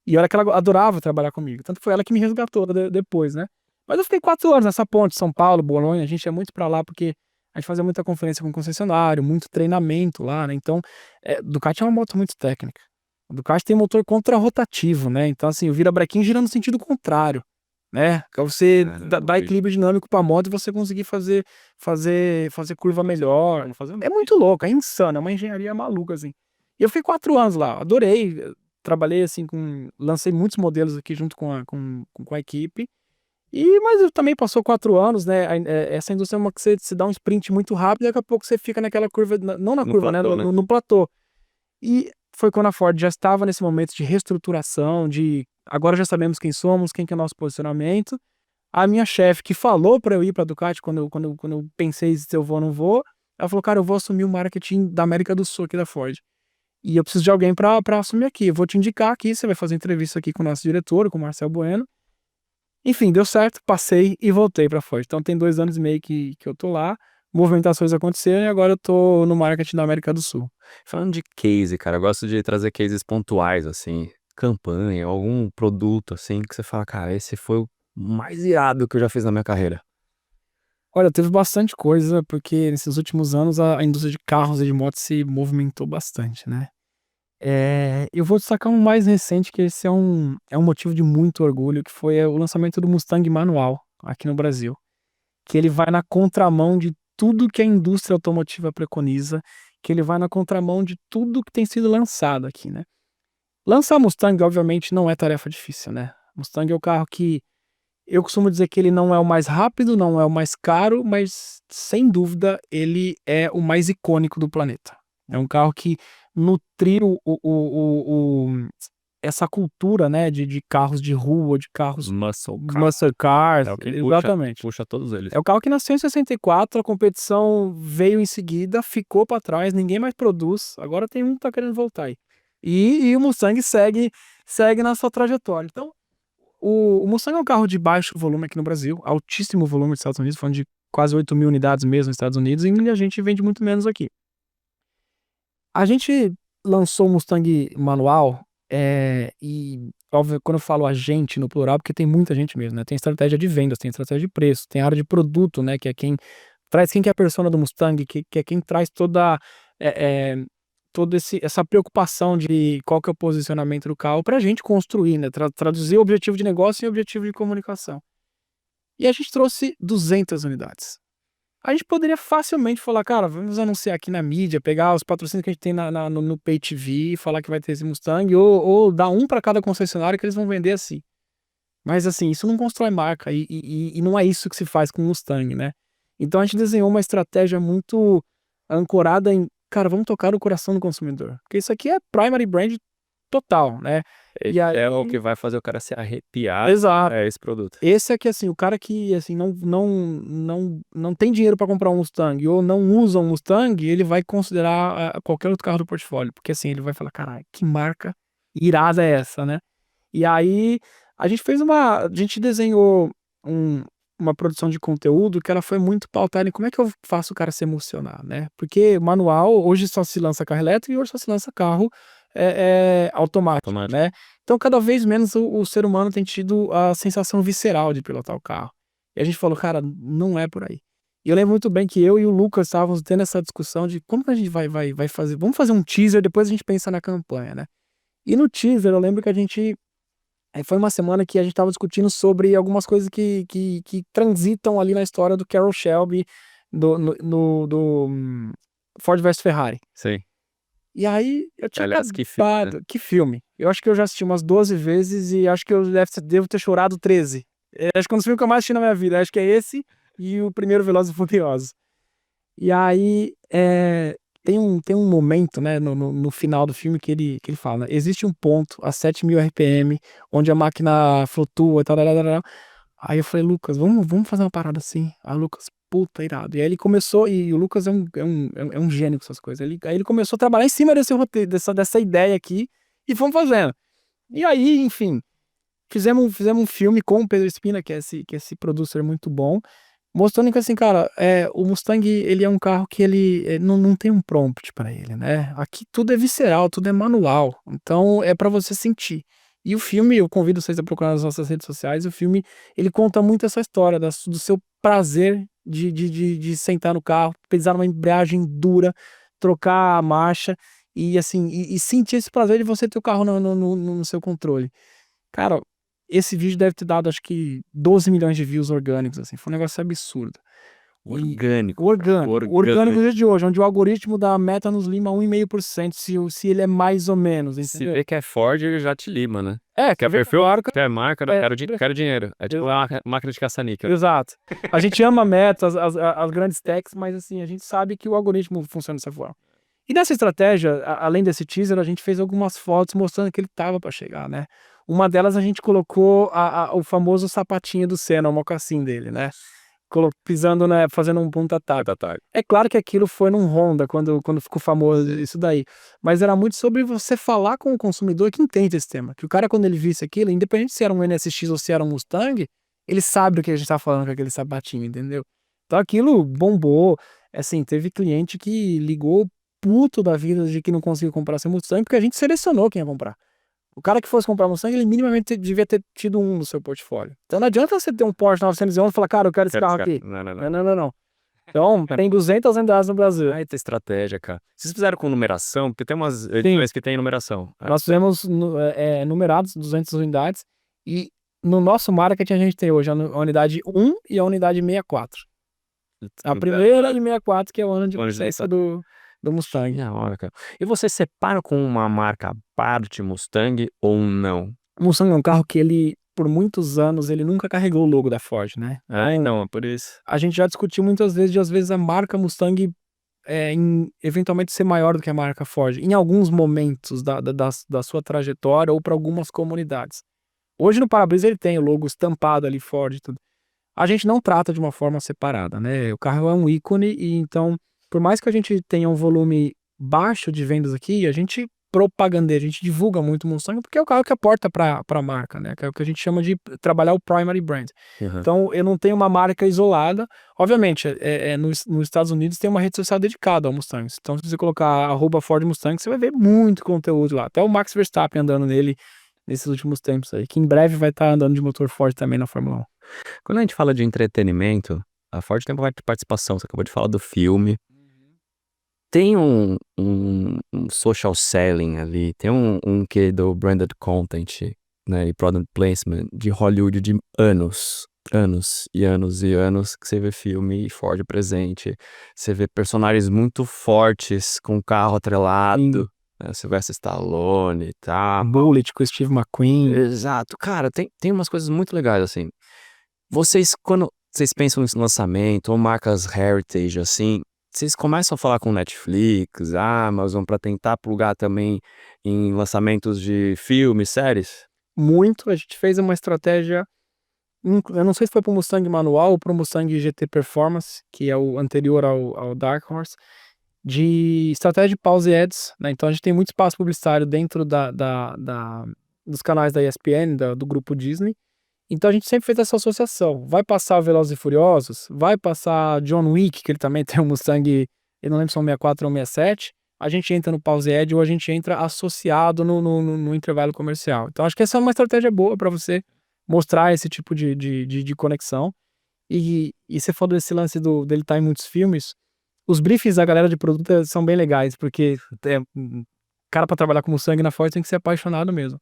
E olha que ela adorava trabalhar comigo. Tanto foi ela que me resgatou depois, né? Mas eu fiquei 4 anos nessa ponte, São Paulo, Bolonha. A gente ia muito pra lá porque a gente fazia muita conferência com o concessionário, muito treinamento lá, né? Então, Ducati é uma moto muito técnica. A Ducati tem motor contrarrotativo, né? Então, assim, o virabrequim gira no sentido contrário, né? Pra você dar equilíbrio dinâmico pra moto e você conseguir fazer curva melhor. É muito louco, é insano, é uma engenharia maluca, assim. E eu fiquei 4 anos lá, adorei. Trabalhei, assim, lancei muitos modelos aqui junto com a equipe. Mas eu também passou 4 anos, né? Essa indústria é uma que você se dá um sprint muito rápido e daqui a pouco você fica naquela curva, não na curva, platô, né? né? No platô. E foi quando a Ford já estava nesse momento de reestruturação, agora já sabemos quem somos, quem que é o nosso posicionamento. A minha chefe, que falou para eu ir para a Ducati quando eu pensei se eu vou ou não vou, ela falou, cara, eu vou assumir o marketing da América do Sul aqui da Ford. E eu preciso de alguém para assumir aqui. Eu vou te indicar aqui, você vai fazer entrevista aqui com o nosso diretor, com o Marcel Bueno. Enfim, deu certo, passei e voltei para a Ford. Então tem 2 anos e meio que eu tô lá, movimentações aconteceram e agora eu tô no marketing da América do Sul. Falando de case, cara, eu gosto de trazer cases pontuais, assim, campanha, algum produto, assim, que você fala, cara, esse foi o mais irado que eu já fiz na minha carreira. Olha, teve bastante coisa, porque nesses últimos anos a indústria de carros e de motos se movimentou bastante, né? Eu vou destacar um mais recente, que esse é um motivo de muito orgulho, que foi o lançamento do Mustang manual aqui no Brasil. Que ele vai na contramão de tudo que a indústria automotiva preconiza, que ele vai na contramão de tudo que tem sido lançado aqui, né? Lançar Mustang, obviamente, não é tarefa difícil, né? Mustang é o carro que eu costumo dizer que ele não é o mais rápido, não é o mais caro, mas sem dúvida ele é o mais icônico do planeta. É um carro que nutriu essa cultura, né, de carros de rua, de carros Muscle cars, É o que exatamente. puxa todos eles. É o carro que nasceu em 64, a competição veio em seguida, ficou para trás, ninguém mais produz, agora tem um que tá querendo voltar aí. E o Mustang segue na sua trajetória. Então, o Mustang é um carro de baixo volume aqui no Brasil, altíssimo volume nos Estados Unidos, falando de quase 8.000 unidades mesmo nos Estados Unidos, e a gente vende muito menos aqui. A gente lançou o Mustang manual, e óbvio, quando eu falo a gente no plural, porque tem muita gente mesmo, né? Tem estratégia de vendas, tem estratégia de preço, tem área de produto, né? Que é quem que é a persona do Mustang, que é quem traz toda essa preocupação de qual que é o posicionamento do carro pra gente construir, né? Traduzir o objetivo de negócio em objetivo de comunicação. E a gente trouxe 200 unidades. A gente poderia facilmente falar, cara, vamos anunciar aqui na mídia, pegar os patrocínios que a gente tem no Pay TV e falar que vai ter esse Mustang, ou dar um para cada concessionário que eles vão vender assim. Mas assim, isso não constrói marca e não é isso que se faz com o Mustang, né? Então a gente desenhou uma estratégia muito ancorada em, cara, vamos tocar o coração do consumidor. Porque isso aqui é primary brand total, né? E aí, É o que vai fazer o cara se arrepiar. exato. É esse produto. Esse é que, assim, o cara que, assim, não tem dinheiro para comprar um Mustang ou não usa um Mustang, ele vai considerar qualquer outro carro do portfólio. Porque, assim, ele vai falar, caralho, que marca irada é essa, né? E aí, a gente desenhou uma produção de conteúdo que ela foi muito pautada em como é que eu faço o cara se emocionar, né? Porque manual, hoje só se lança carro elétrico e hoje só se lança carro automático, né? Então, cada vez menos o ser humano tem tido a sensação visceral de pilotar o carro. E a gente falou, cara, não é por aí. E eu lembro muito bem que eu e o Lucas estávamos tendo essa discussão de como que a gente vai fazer. Vamos fazer um teaser, depois a gente pensa na campanha, né? E no teaser, eu lembro que a gente. Foi uma semana que a gente estava discutindo sobre algumas coisas que transitam ali na história do Carroll Shelby, do Ford vs Ferrari. Sim. E aí, eu tinha Aliás, que filme, né? acabado. Que filme. Eu acho que eu já assisti umas 12 vezes e acho que eu devo ter chorado 13. Acho que é um dos filmes que eu mais assisti na minha vida. Acho que é esse e o primeiro Velozes e Furiosos. E aí, tem um momento, né, no final do filme que ele fala, né, existe um ponto a 7.000 RPM, onde a máquina flutua e tal. Aí eu falei, Lucas, vamos fazer uma parada assim. Aí o Lucas, puta, irado. E aí ele começou, e o Lucas é um gênio com essas coisas. Aí ele começou a trabalhar em cima desse roteiro, dessa ideia aqui, e fomos fazendo. E aí, enfim, fizemos um filme com o Pedro Espina, que é esse producer muito bom, mostrando que, assim, cara, o Mustang, ele é um carro que ele não tem um prompt pra ele, né? Aqui tudo é visceral, tudo é manual. Então, é pra você sentir. E o filme, eu convido vocês a procurar nas nossas redes sociais, o filme, ele conta muito essa história do seu prazer de sentar no carro, pisar numa embreagem dura, trocar a marcha e, assim, e sentir esse prazer de você ter o carro no seu controle. Cara, esse vídeo deve ter dado, acho que, 12 milhões de views orgânicos, assim, foi um negócio absurdo. Orgânico. Orgânico no dia de hoje, onde o algoritmo da Meta nos lima 1,5%, se ele é mais ou menos, Se entendeu? vê que é Ford, ele já te lima, né? Quer ver perfil? marca? Quer marca? Quero dinheiro. É tipo uma máquina de caça-níquel. Exato. A gente ama a Meta, as grandes techs, mas assim, a gente sabe que o algoritmo funciona dessa forma. E nessa estratégia, além desse teaser, a gente fez algumas fotos mostrando que ele tava para chegar, né? Uma delas a gente colocou o famoso sapatinho do Senna, o mocassim dele, né? Pisando, né, fazendo um punta tag. É claro que aquilo foi num Honda, quando ficou famoso isso daí. Mas era muito sobre você falar com o consumidor que entende esse tema. Que o cara, quando ele visse aquilo, independente se era um NSX ou se era um Mustang, ele sabe do que a gente tá falando com aquele sapatinho, entendeu? Então aquilo bombou. Assim, teve cliente que ligou puto da vida de que não conseguiu comprar seu Mustang, porque a gente selecionou quem ia comprar. O cara que fosse comprar um Mustang, ele minimamente devia ter tido um no seu portfólio. Então não adianta você ter um Porsche 911 e falar, cara, eu quero esse carro aqui. Não. Então, tem 200 unidades no Brasil. Aí tem estratégia, cara. Vocês fizeram com numeração? Porque tem umas edições que tem numeração. Nós fizemos numerados 200 unidades e no nosso marketing a gente tem hoje a unidade 1 e a unidade 64. A primeira de 64, que é o ano de licença do Mustang. Minha hora, cara. E você separa com uma marca à parte Mustang ou não? O Mustang é um carro que ele, por muitos anos, ele nunca carregou o logo da Ford, né? Não, é por isso. A gente já discutiu muitas vezes de, às vezes, a marca Mustang eventualmente ser maior do que a marca Ford, em alguns momentos da sua trajetória ou para algumas comunidades. Hoje no para-brisa ele tem o logo estampado ali, Ford e tudo. A gente não trata de uma forma separada, né? O carro é um ícone e então, por mais que a gente tenha um volume baixo de vendas aqui, a gente propagandeia, a gente divulga muito o Mustang porque é o carro que aporta para a marca, né? Que é o que a gente chama de trabalhar o primary brand. Uhum. Então, eu não tenho uma marca isolada. Obviamente, nos Estados Unidos tem uma rede social dedicada ao Mustang. Então, se você colocar @Ford Mustang, você vai ver muito conteúdo lá. Até o Max Verstappen andando nele nesses últimos tempos aí, que em breve vai estar andando de motor Ford também na Fórmula 1. Quando a gente fala de entretenimento, a Ford tem uma participação. Você acabou de falar do filme. Tem um social selling ali, tem um que do branded content, né, e product placement de Hollywood de anos. anos e anos e anos que você vê filme Ford presente, você vê personagens muito fortes com carro atrelado, né, Sylvester Stallone e A tal. Bullet com o Steve McQueen. Exato, cara, tem umas coisas muito legais, assim. Vocês, quando vocês pensam em lançamento ou marcas heritage, assim, vocês começam a falar com Netflix, Amazon, pra tentar plugar também em lançamentos de filmes, séries? Muito, a gente fez uma estratégia, eu não sei se foi pro Mustang manual ou pro Mustang GT Performance, que é o anterior ao Dark Horse, de estratégia de pause ads, né? Então a gente tem muito espaço publicitário dentro dos canais da ESPN, do grupo Disney. Então a gente sempre fez essa associação. Vai passar Velozes e Furiosos, vai passar John Wick, que ele também tem um Mustang, eu não lembro se é um 64 ou 67. A gente entra no pause ad ou a gente entra associado no intervalo comercial. Então acho que essa é uma estratégia boa para você mostrar esse tipo de conexão. E você falou desse lance dele estar em muitos filmes. Os briefings da galera de produto são bem legais, porque cara para trabalhar com Mustang na Ford tem que ser apaixonado mesmo.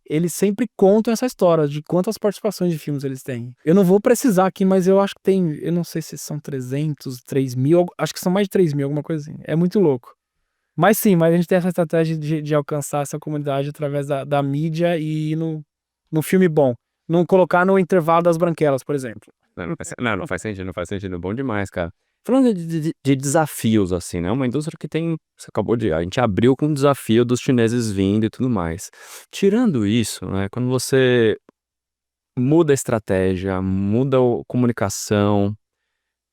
Eles sempre contam essa história de quantas participações de filmes eles têm. Eu não vou precisar aqui, mas eu acho que tem, eu não sei se são 300, 3.000, acho que são mais de 3.000, alguma coisa assim. É muito louco. Mas sim, mas a gente tem essa estratégia de alcançar essa comunidade através da mídia e no filme bom. Não colocar no intervalo das branquelas, por exemplo. Não faz sentido, não faz sentido. Bom demais, cara. Falando de desafios, assim, né? Uma indústria que tem. Você acabou de. A gente abriu com o desafio dos chineses vindo e tudo mais. Tirando isso, né? Quando você muda a estratégia, muda a comunicação.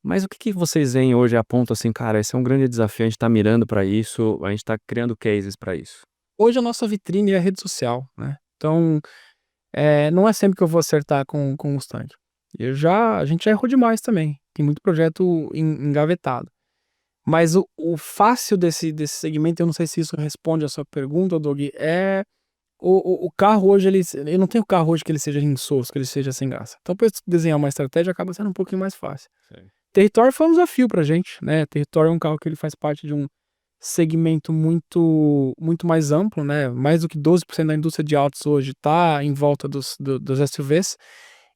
Mas o que vocês veem hoje a ponto assim, cara, esse é um grande desafio, a gente tá mirando pra isso, a gente tá criando cases pra isso. Hoje a nossa vitrine é a rede social, né? Então, não é sempre que eu vou acertar com o Mustang. A gente já errou demais também. Tem muito projeto engavetado. Mas o fácil desse segmento, eu não sei se isso responde a sua pergunta, Doug, o carro hoje, eu não tenho carro hoje que ele seja insosso, que ele seja sem graça. Então, para desenhar uma estratégia, acaba sendo um pouquinho mais fácil. Sim. Território foi um desafio pra gente, né? Território é um carro que ele faz parte de um segmento muito, muito mais amplo, né? Mais do que 12% da indústria de autos hoje está em volta dos SUVs.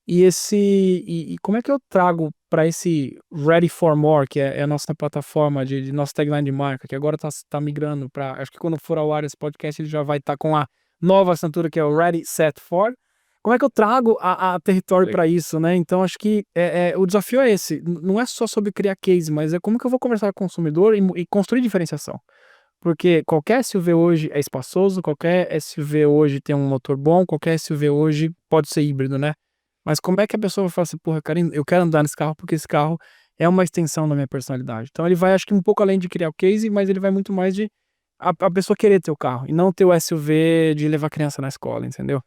E como é que eu trago para esse Ready for More, que é a nossa plataforma de nossa tagline de marca, que agora tá migrando para, acho que quando for ao ar esse podcast ele já vai estar com a nova assinatura que é o Ready Set For. Como é que eu trago a território para isso, né? Então acho que o desafio é esse. Não é só sobre criar case, mas é como que eu vou conversar com o consumidor e construir diferenciação. Porque qualquer SUV hoje é espaçoso, qualquer SUV hoje tem um motor bom, qualquer SUV hoje pode ser híbrido, né? Mas como é que a pessoa vai falar assim, porra, eu quero andar nesse carro porque esse carro é uma extensão da minha personalidade. Então ele vai, acho que um pouco além de criar o case, mas ele vai muito mais de a pessoa querer ter o carro e não ter o SUV de levar criança na escola, entendeu?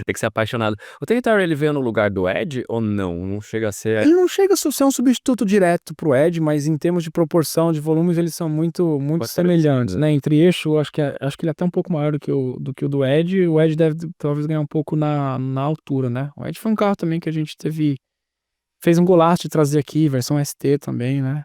Tem que ser apaixonado. O Territory, ele veio no lugar do Edge ou não? Não chega a ser... Ele não chega a ser um substituto direto pro Edge, mas em termos de proporção, de volumes, eles são muito semelhantes, né? Entre eixo, acho que ele é até um pouco maior do que o do Edge. O Edge deve talvez ganhar um pouco na altura, né? O Edge foi um carro também que a gente fez um golaço de trazer aqui, versão ST também, né?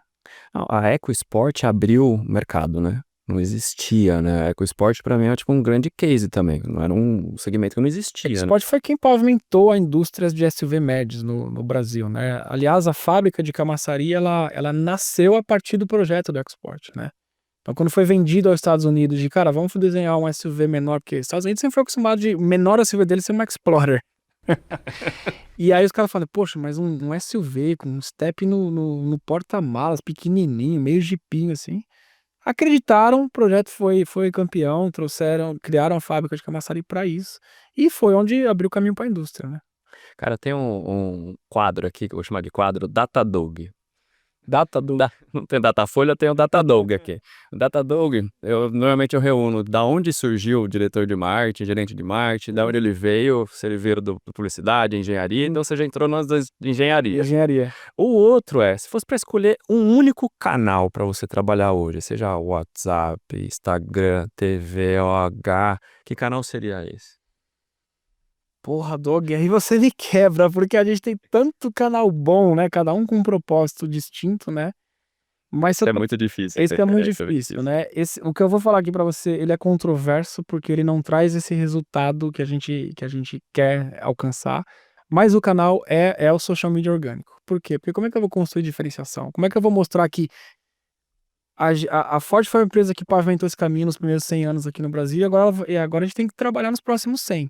A EcoSport abriu o mercado, né? Não existia, né? A EcoSport pra mim é tipo um grande case também. Não era um segmento que não existia. A EcoSport foi quem pavimentou a indústria de SUV médios no Brasil, né? Aliás, a fábrica de Camaçari, ela nasceu a partir do projeto do EcoSport, né? Então, quando foi vendido aos Estados Unidos, cara, vamos desenhar um SUV menor, porque os Estados Unidos sempre foi acostumado de menor SUV dele ser uma Explorer. E aí os caras falam, poxa, mas um SUV com um step no porta-malas, pequenininho, meio jipinho assim. Acreditaram, o projeto foi campeão, criaram a fábrica de Camaçari para isso, e foi onde abriu o caminho para a indústria, né? Cara, tem um quadro aqui, que eu vou chamar de quadro Datadog. Não tem Datafolha, tem o Datadog aqui. O Datadog, normalmente eu reúno da onde surgiu o diretor de marketing, gerente de marketing, da onde ele veio, se ele veio do publicidade, engenharia, então você já entrou nas de engenharia. O outro se fosse para escolher um único canal para você trabalhar hoje, seja WhatsApp, Instagram, TV, OH, que canal seria esse? Porra, Doug, aí você me quebra, porque a gente tem tanto canal bom, né? Cada um com um propósito distinto, né? Mas É muito difícil. esse é muito difícil, né? O que eu vou falar aqui pra você, ele é controverso porque ele não traz esse resultado que a gente quer alcançar, Mas o canal é o social media orgânico. Por quê? Porque como é que eu vou construir diferenciação? Como é que eu vou mostrar que a Ford foi uma empresa que pavimentou esse caminho nos primeiros 100 anos aqui no Brasil e agora a gente tem que trabalhar nos próximos 100.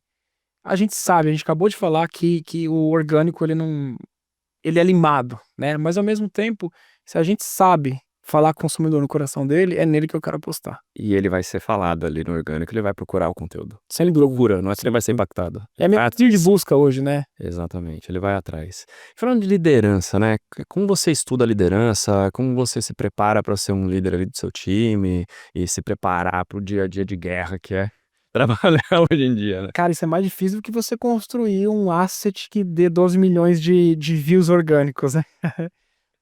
A gente sabe, a gente acabou de falar que o orgânico ele é limado, né? Mas ao mesmo tempo, se a gente sabe falar com o consumidor no coração dele, é nele que eu quero apostar. E ele vai ser falado ali no orgânico, ele vai procurar o conteúdo. Sem dúvida. Procura, não é que ele vai ser impactado. É meu tiro de busca hoje, né? Exatamente, ele vai atrás. Falando de liderança, né? Como você estuda a liderança, como você se prepara para ser um líder ali do seu time e se preparar para o dia a dia de guerra que é trabalhar hoje em dia, né? Cara, isso é mais difícil do que você construir um asset que dê 12 milhões de views orgânicos, né?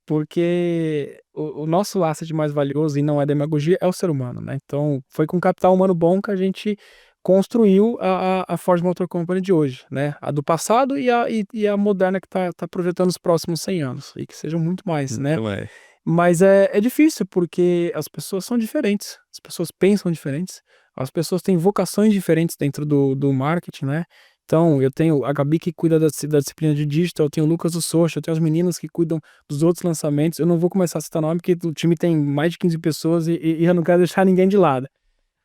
Porque o nosso asset mais valioso, e não é demagogia, é o ser humano, né? Então, foi com capital humano bom que a gente construiu a Ford Motor Company de hoje, né? A do passado e a moderna que tá projetando os próximos 100 anos. E que sejam muito mais, né? Então é. Mas é difícil, porque as pessoas são diferentes, as pessoas pensam diferentes, as pessoas têm vocações diferentes dentro do marketing, né? Então, eu tenho a Gabi que cuida da disciplina de digital, eu tenho o Lucas do social, eu tenho as meninas que cuidam dos outros lançamentos. Eu não vou começar a citar nome, porque o time tem mais de 15 pessoas e eu não quero deixar ninguém de lado.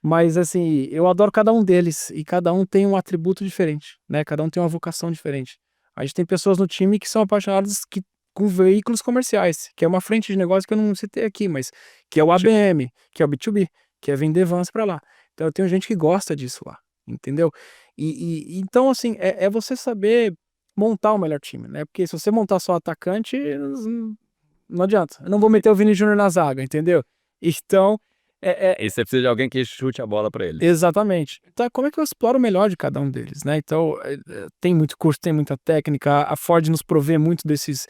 Mas, assim, eu adoro cada um deles e cada um tem um atributo diferente, né? Cada um tem uma vocação diferente. A gente tem pessoas no time que são apaixonadas com veículos comerciais, que é uma frente de negócio que eu não citei aqui, mas que é o ABM, que é o B2B, que é vender vans para lá. Então eu tenho gente que gosta disso lá, entendeu? Então, assim, é você saber montar o melhor time, né? Porque se você montar só atacante, não adianta. Eu não vou meter o Vini Júnior na zaga, entendeu? Então, E você precisa de alguém que chute a bola para ele. exatamente. Então, como é que eu exploro o melhor de cada um deles, né? Então, tem muito curso, tem muita técnica. A Ford nos provê muito desses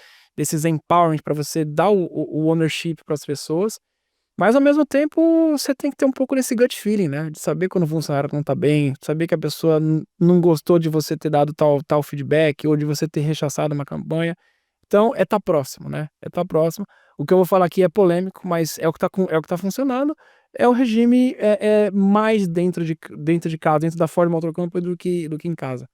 empowerment para você dar o ownership para as pessoas. Mas, ao mesmo tempo, você tem que ter um pouco desse gut feeling, né? De saber quando o funcionário não tá bem, de saber que a pessoa não gostou de você ter dado tal feedback ou de você ter rechaçado uma campanha. Então, tá próximo, né? Tá próximo. O que eu vou falar aqui é polêmico, mas é o que tá funcionando. É o regime mais dentro de casa, dentro da Ford Motor Company do que em casa.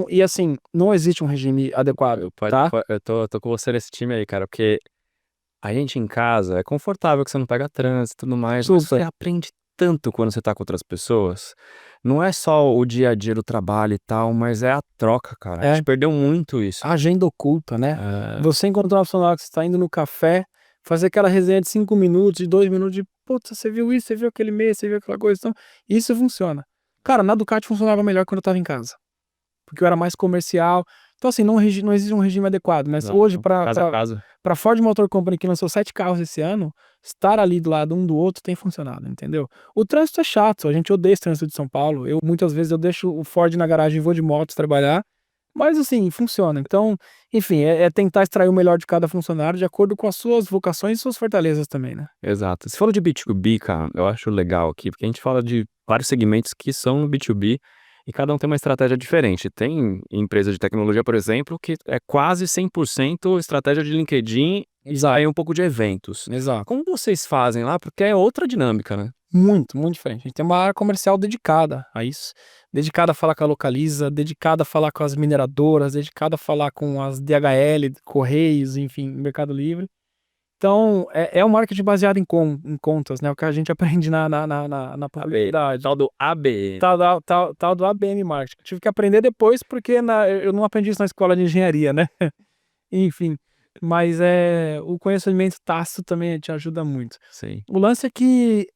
E assim, não existe um regime adequado, tá? Eu tô com você nesse time aí, cara, porque a gente em casa é confortável que você não pega trânsito e tudo mais, mas Super. você aprende tanto quando você tá com outras pessoas. Não é só o dia a dia do trabalho e tal, mas é a troca, cara. A gente perdeu muito isso. Agenda oculta, né? É, Você encontrar um profissional que você está indo no café, fazer aquela resenha de 5 minutos, de 2 minutos, de putz, você viu isso, você viu aquele mês, você viu aquela coisa. Então, isso funciona. Cara, na Ducati funcionava melhor quando eu estava em casa. Porque eu era mais comercial. Então, assim, não existe um regime adequado. Mas não, hoje, casa a casa. para Ford Motor Company, que lançou 7 carros esse ano, estar ali do lado um do outro tem funcionado, entendeu? O trânsito é chato, a gente odeia esse trânsito de São Paulo. Muitas vezes eu deixo o Ford na garagem e vou de moto trabalhar. Mas assim, funciona. Então, enfim, é tentar extrair o melhor de cada funcionário de acordo com as suas vocações e suas fortalezas também, né? Exato. Você falou de B2B, cara, eu acho legal aqui, porque a gente fala de vários segmentos que são B2B e cada um tem uma estratégia diferente. Tem empresa de tecnologia, por exemplo, que é quase 100% estratégia de LinkedIn e aí um pouco de eventos. Exato. Como vocês fazem lá? Porque é outra dinâmica, né? Muito, muito diferente. A gente tem uma área comercial dedicada a isso. Dedicada a falar com a Localiza, dedicada a falar com as mineradoras, dedicada a falar com as DHL, Correios, enfim, Mercado Livre. Então, é um marketing baseado em contas, né? O que a gente aprende na publicidade. Tal do AB. Tal do ABM Marketing. Eu tive que aprender depois porque eu não aprendi isso na escola de engenharia, né? Enfim, mas o conhecimento tácito também te ajuda muito. Sim. O lance é que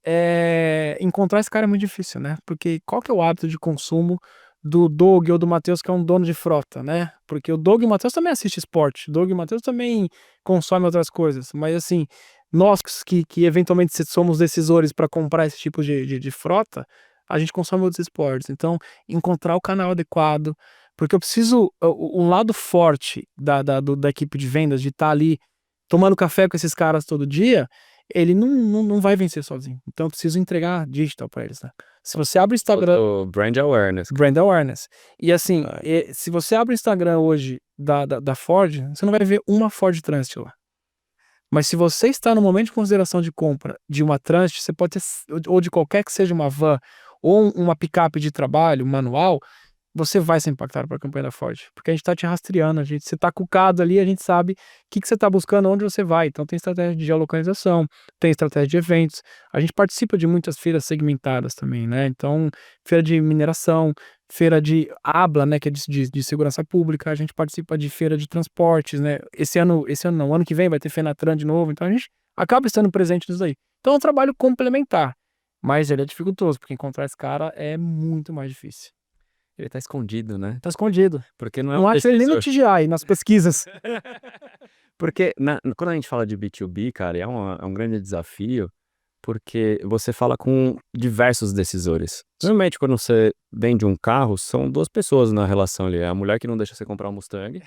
encontrar esse cara é muito difícil, né? Porque qual que é o hábito de consumo do Doug ou do Matheus, que é um dono de frota, né? Porque o Doug e o Matheus também assistem esporte, o Doug e o Matheus também consomem outras coisas, mas assim, nós que eventualmente somos decisores para comprar esse tipo de frota, a gente consome outros esportes. Então, encontrar o canal adequado, porque eu preciso, um lado forte da equipe de vendas, de estar ali tomando café com esses caras todo dia, ele não vai vencer sozinho. Então eu preciso entregar digital para eles, né? Se você abre o Instagram... O brand awareness. Brand awareness. E assim, se você abre o Instagram hoje da Ford, você não vai ver uma Ford Transit lá. Mas se você está no momento de consideração de compra de uma Transit, você pode ter, ou de qualquer que seja uma van, ou uma picape de trabalho, manual, você vai ser impactado pela campanha da Ford, porque a gente tá te rastreando, você tá cucado ali, a gente sabe o que você tá buscando, onde você vai. Então tem estratégia de geolocalização, tem estratégia de eventos. A gente participa de muitas feiras segmentadas também, né? Então, feira de mineração, feira de ABLA, né, que é de segurança pública, a gente participa de feira de transportes, né? Esse ano não, ano que vem vai ter Fenatran de novo, então a gente acaba estando presente nisso aí. Então é um trabalho complementar, mas ele é dificultoso, porque encontrar esse cara é muito mais difícil. Ele tá escondido, né? Tá escondido. Porque não é Não um acha ele nem no decisor. TGI, nas pesquisas. Porque quando a gente fala de B2B, cara, é um grande desafio, porque você fala com diversos decisores. Normalmente, quando você vende um carro, são duas pessoas na relação ali. É a mulher que não deixa você comprar um Mustang.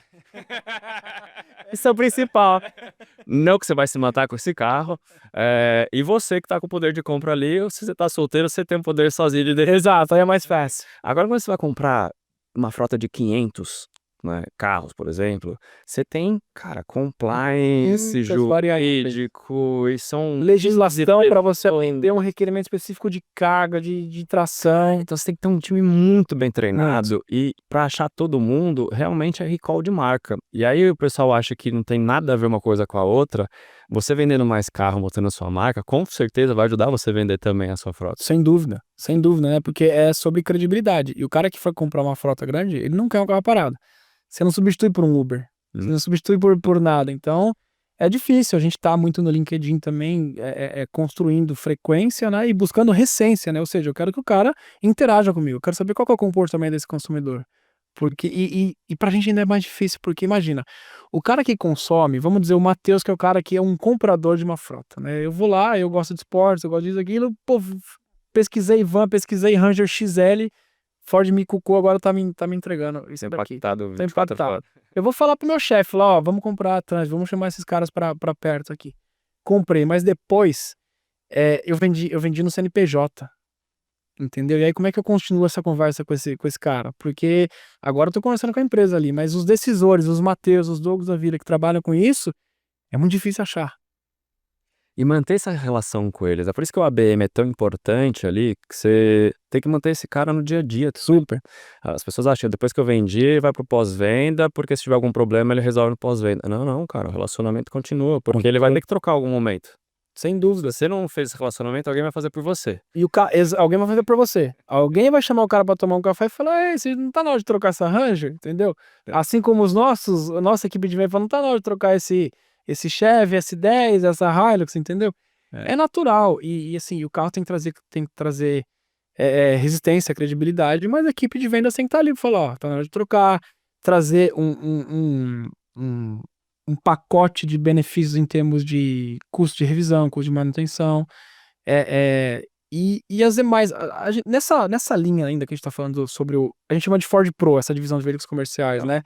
Esse é o principal. Não que você vai se matar com esse carro. E você que tá com o poder de compra ali, ou se você tá solteiro, você tem o poder sozinho de decidir. Exato, aí é mais fácil. Agora, quando você vai comprar uma frota de 500, né, carros, por exemplo, você tem, cara, compliance, Muitas variáveis. jurídico, e são Legislação para você ter um requerimento específico de carga, de tração. Então você tem que ter um time muito bem treinado e para achar todo mundo, realmente é recall de marca. E aí o pessoal acha que não tem nada a ver uma coisa com a outra. Você vendendo mais carro, mostrando a sua marca, com certeza vai ajudar você a vender também a sua frota. Sem dúvida, né? Porque é sobre credibilidade. E o cara que for comprar uma frota grande, ele não quer um carro parado. Você não substitui por um Uber. Você não substitui por nada. Então, é difícil. A gente tá muito no LinkedIn também, construindo frequência, né? E buscando recência, né? Ou seja, eu quero que o cara interaja comigo. Eu quero saber qual que é o comportamento desse consumidor. Porque, e pra gente ainda é mais difícil, porque imagina, o cara que consome, vamos dizer, o Matheus, que é o cara que é um comprador de uma frota, né? Eu vou lá, eu gosto de esportes, eu gosto disso, aquilo, pô, pesquisei Van, pesquisei Ranger XL, Ford me cucou, agora tá me entregando isso daqui. Impactado. Tá impactado. Eu vou falar pro meu chefe lá, ó, vamos comprar atrás, vamos chamar esses caras pra perto aqui. Comprei, mas depois eu vendi no CNPJ, entendeu? E aí como é que eu continuo essa conversa com esse cara? Porque agora eu tô conversando com a empresa ali, mas os decisores, os Mateus, os Douglas da vida que trabalham com isso, é muito difícil achar. E manter essa relação com eles. É por isso que o ABM é tão importante ali, que você tem que manter esse cara no dia a dia. Super. As pessoas acham que depois que eu vendi, vai pro pós-venda, porque se tiver algum problema, ele resolve no pós-venda. Não, cara, o relacionamento continua, porque ele vai ter que trocar em algum momento. Sem dúvida. Se você não fez esse relacionamento, alguém vai fazer por você. E alguém vai fazer pra você. Alguém vai chamar o cara pra tomar um café e falar: ei, você não tá na hora de trocar essa Ranger, entendeu? Assim como a nossa equipe de venda fala, não tá na hora de trocar esse Chevy, S10, essa Hilux, entendeu? É natural. E assim, o carro tem que trazer resistência, credibilidade, mas a equipe de vendas tem que estar ali pra falar: ó, tá na hora de trocar, trazer um pacote de benefícios em termos de custo de revisão, custo de manutenção, e as demais, nessa linha ainda que a gente está falando sobre a gente chama de Ford Pro, essa divisão de veículos comerciais, né?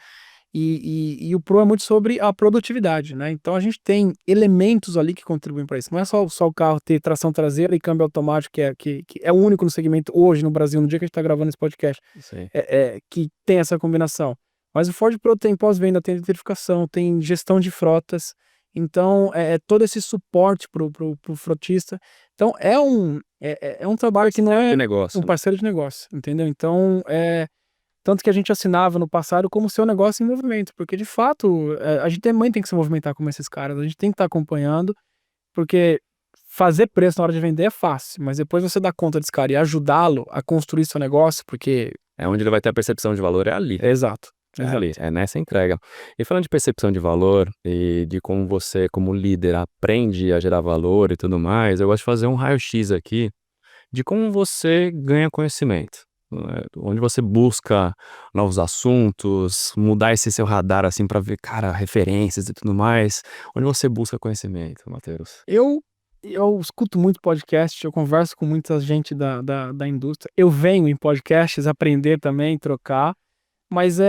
E o Pro é muito sobre a produtividade, né? Então a gente tem elementos ali que contribuem para isso. Não é só o carro ter tração traseira e câmbio automático, que é o único no segmento hoje no Brasil, no dia que a gente está gravando esse podcast, Isso aí. que tem essa combinação. Mas o Ford Pro tem pós-venda, tem eletrificação, tem gestão de frotas. Então, todo esse suporte pro frotista. Então, é um trabalho que não é De negócio. um parceiro de negócio, entendeu? Então, tanto que a gente assinava no passado como seu negócio em movimento, porque, de fato, a gente também tem que se movimentar como esses caras, a gente tem que estar acompanhando, porque fazer preço na hora de vender é fácil, mas depois você dá conta desse cara e ajudá-lo a construir seu negócio, porque... É onde ele vai ter a percepção de valor, é ali. Exato. É ali, é nessa entrega. E falando de percepção de valor e de como você, como líder, aprende a gerar valor e tudo mais, eu gosto de fazer um raio-x aqui de como você ganha conhecimento, né? Onde você busca novos assuntos, mudar esse seu radar assim para ver, cara, referências e tudo mais. Onde você busca conhecimento, Matheus? Eu escuto muito podcast, eu converso com muita gente da indústria, eu venho em podcasts aprender também, trocar. Mas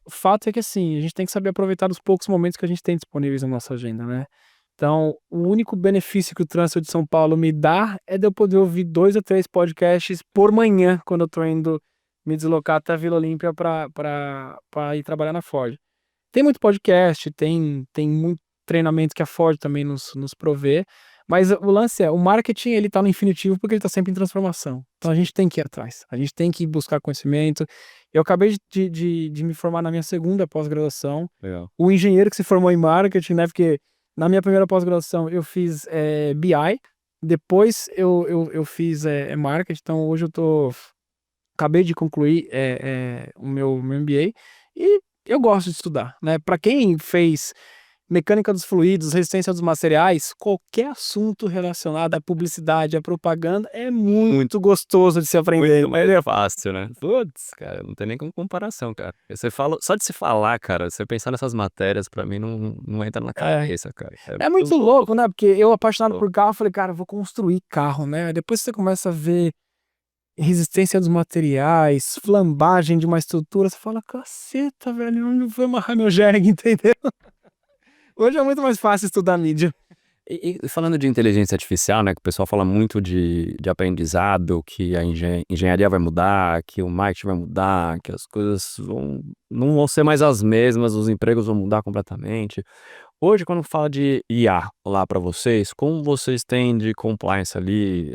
o fato é que assim, a gente tem que saber aproveitar os poucos momentos que a gente tem disponíveis na nossa agenda, né? Então, o único benefício que o trânsito de São Paulo me dá é de eu poder ouvir 2 a 3 podcasts por manhã, quando eu tô indo me deslocar até a Vila Olímpia para ir trabalhar na Ford. Tem muito podcast, tem muito treinamento que a Ford também nos provê, mas o lance o marketing ele tá no infinitivo porque ele tá sempre em transformação. Então a gente tem que ir atrás, a gente tem que buscar conhecimento. Eu acabei de me formar na minha segunda pós-graduação. Legal. O engenheiro que se formou em marketing, né? Porque na minha primeira pós-graduação eu fiz BI, depois eu fiz marketing, então hoje acabei de concluir o meu MBA e eu gosto de estudar, né? Para quem fez mecânica dos fluidos, resistência dos materiais, qualquer assunto relacionado à publicidade, à propaganda é muito gostoso de se aprender. Muito mais fácil, né? Putz, cara, não tem nem como comparação, cara. Você fala, só de se falar, cara, você pensar nessas matérias, pra mim não entra na cabeça, cara. É muito louco, né? Porque eu, apaixonado por carro, falei, cara, eu vou construir carro, né? Aí depois você começa a ver resistência dos materiais, flambagem de uma estrutura, você fala, caceta, velho, onde foi amarrar meu jegue, entendeu? Hoje é muito mais fácil estudar mídia. E falando de inteligência artificial, né, que o pessoal fala muito de aprendizado, que a engenharia vai mudar, que o marketing vai mudar, que as coisas não vão ser mais as mesmas, os empregos vão mudar completamente. Hoje, quando fala de IA lá para vocês, como vocês têm de compliance ali,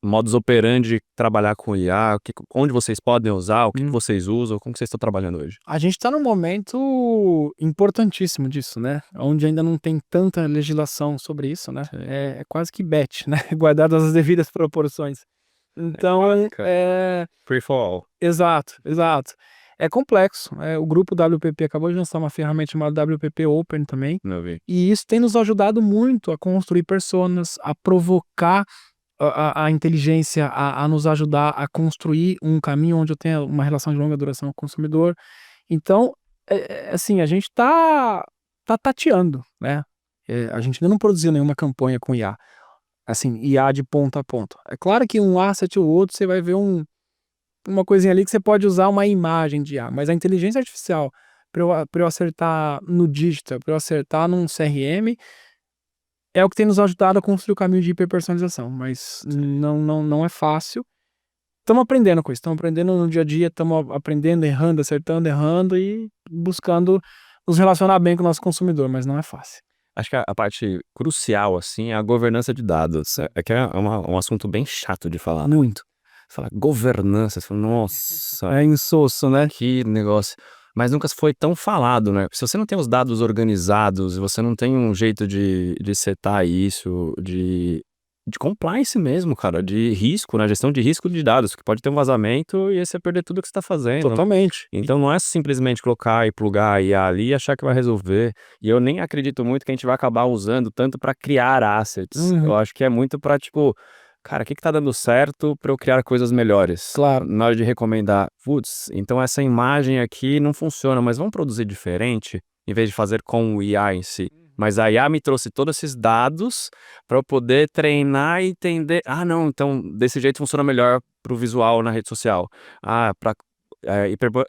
modus operandi de trabalhar com IA, onde vocês podem usar, o que vocês usam, como que vocês estão trabalhando hoje? A gente está num momento importantíssimo disso, né? Onde ainda não tem tanta legislação sobre isso, né? É quase que bet, né? Guardadas as devidas proporções. Então, Free for all. Exato. É complexo. O grupo WPP acabou de lançar uma ferramenta chamada WPP Open também. Não vi. E isso tem nos ajudado muito a construir personas, a provocar a inteligência, a nos ajudar a construir um caminho onde eu tenha uma relação de longa duração com o consumidor. Então, assim, a gente tá tateando, né? A gente ainda não produziu nenhuma campanha com IA. Assim, IA de ponta a ponta. É claro que um asset ou outro, você vai ver uma coisinha ali que você pode usar uma imagem de IA, mas a inteligência artificial, para eu acertar no digital, para eu acertar num CRM, é o que tem nos ajudado a construir o caminho de hiperpersonalização, mas não é fácil. Estamos aprendendo com isso, estamos aprendendo no dia a dia, estamos aprendendo, errando, acertando, errando e buscando nos relacionar bem com o nosso consumidor, mas não é fácil. Acho que a parte crucial, assim, é a governança de dados. É que é um assunto bem chato de falar. Muito. Você fala governança, você fala, nossa, É insosso, né? que negócio. Mas nunca foi tão falado, né? Se você não tem os dados organizados, você não tem um jeito de setar isso, de compliance mesmo, cara, de risco, né? Gestão de risco de dados, que pode ter um vazamento e aí você perder tudo que você está fazendo. Totalmente. Então não é simplesmente colocar e plugar a IA ali e achar que vai resolver. E eu nem acredito muito que a gente vai acabar usando tanto para criar assets. Eu acho que é muito para, tipo, cara, o que tá dando certo para eu criar coisas melhores? Claro. Na hora de recomendar, putz, então essa imagem aqui não funciona, mas vamos produzir diferente, em vez de fazer com o IA em si. Mas a IA me trouxe todos esses dados para eu poder treinar e entender. Ah, não, então desse jeito funciona melhor para o visual na rede social. Ah, para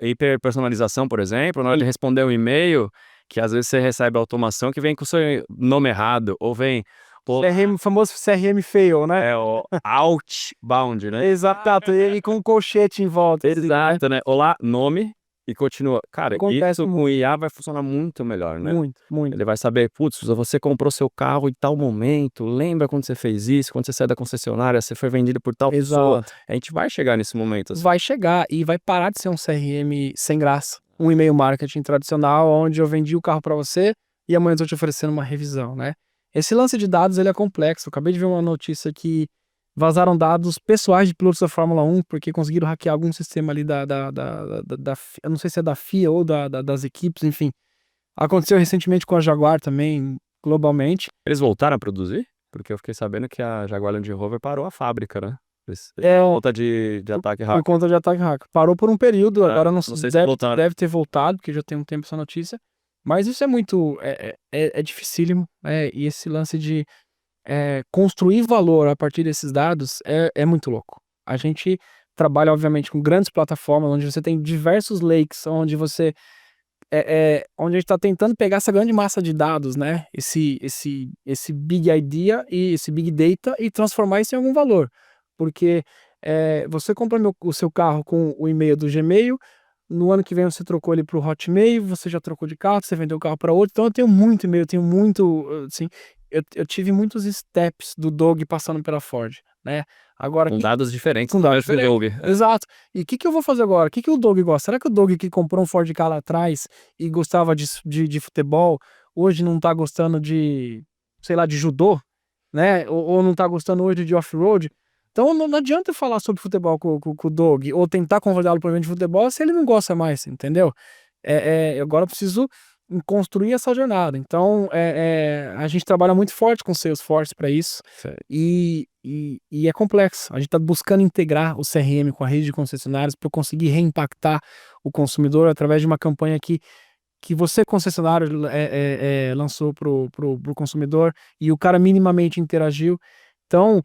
hiperpersonalização, por exemplo, na hora de responder um e-mail, que às vezes você recebe a automação que vem com o seu nome errado, ou vem... Famoso CRM fail, né? É o outbound, né? Exato, e com um colchete em volta. Exato, né? Olá, nome e continua. Cara, Acontece isso com o IA vai funcionar muito melhor, né? Muito. Ele vai saber, putz, você comprou seu carro em tal momento, lembra quando você fez isso, quando você saiu da concessionária, você foi vendido por tal pessoa. Exato. A gente vai chegar nesse momento. Assim. Vai chegar e vai parar de ser um CRM sem graça. Um e-mail marketing tradicional, onde eu vendi o carro para você e amanhã eu estou te oferecendo uma revisão, né? Esse lance de dados, ele é complexo. Eu acabei de ver uma notícia que vazaram dados pessoais de pilotos da Fórmula 1 porque conseguiram hackear algum sistema ali eu não sei se é da FIA ou das equipes, enfim. Aconteceu recentemente com a Jaguar também, globalmente. Eles voltaram a produzir? Porque eu fiquei sabendo que a Jaguar Land Rover parou a fábrica, né? Por conta de ataque hacker. Por conta de ataque hacker. Parou por um período, agora não sei se voltaram. deve ter voltado, porque já tem um tempo essa notícia. Mas isso é muito... É dificílimo, e esse lance de construir valor a partir desses dados é muito louco. A gente trabalha, obviamente, com grandes plataformas, onde você tem diversos lakes, onde você... onde a gente está tentando pegar essa grande massa de dados, né? Esse big idea e esse big data e transformar isso em algum valor. Porque você compra o seu carro com o e-mail do Gmail, no ano que vem você trocou ele para o Hotmail, você já trocou de carro, você vendeu o carro para outro, então eu tenho muito e-mail, eu tenho muito, assim, eu tive muitos steps do Dog passando pela Ford, né? Agora, Com dados diferentes. Com dados do Doug. exato. E o que eu vou fazer agora? O que o Doug gosta? Será que o Doug que comprou um Ford Ka lá atrás e gostava de futebol, hoje não tá gostando de, sei lá, de judô, né? Ou não tá gostando hoje de off-road? Então não adianta eu falar sobre futebol com o Doug ou tentar convidá-lo para o evento de futebol se ele não gosta mais, entendeu? Agora eu preciso construir essa jornada. Então a gente trabalha muito forte com Salesforce para isso e é complexo. A gente está buscando integrar o CRM com a rede de concessionários para conseguir reimpactar o consumidor através de uma campanha que você, concessionário, lançou pro consumidor e o cara minimamente interagiu. Então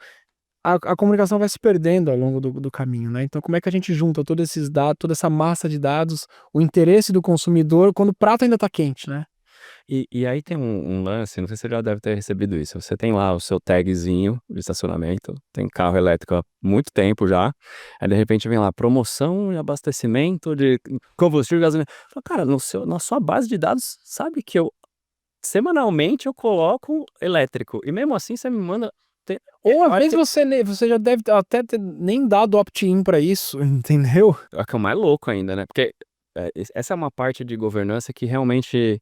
a comunicação vai se perdendo ao longo do caminho, né? Então, como é que a gente junta todos esses dados, toda essa massa de dados, o interesse do consumidor quando o prato ainda está quente, né? E aí tem um lance, não sei se você já deve ter recebido isso. Você tem lá o seu tagzinho de estacionamento, tem carro elétrico há muito tempo já. Aí de repente vem lá, promoção de abastecimento de combustível e gasolina. Fala, cara, na sua base de dados, sabe que semanalmente eu coloco elétrico. E mesmo assim você me manda. Ou às vezes você já deve até ter nem dado opt-in para isso, entendeu? É que é o mais louco ainda, né? Porque essa é uma parte de governança que realmente,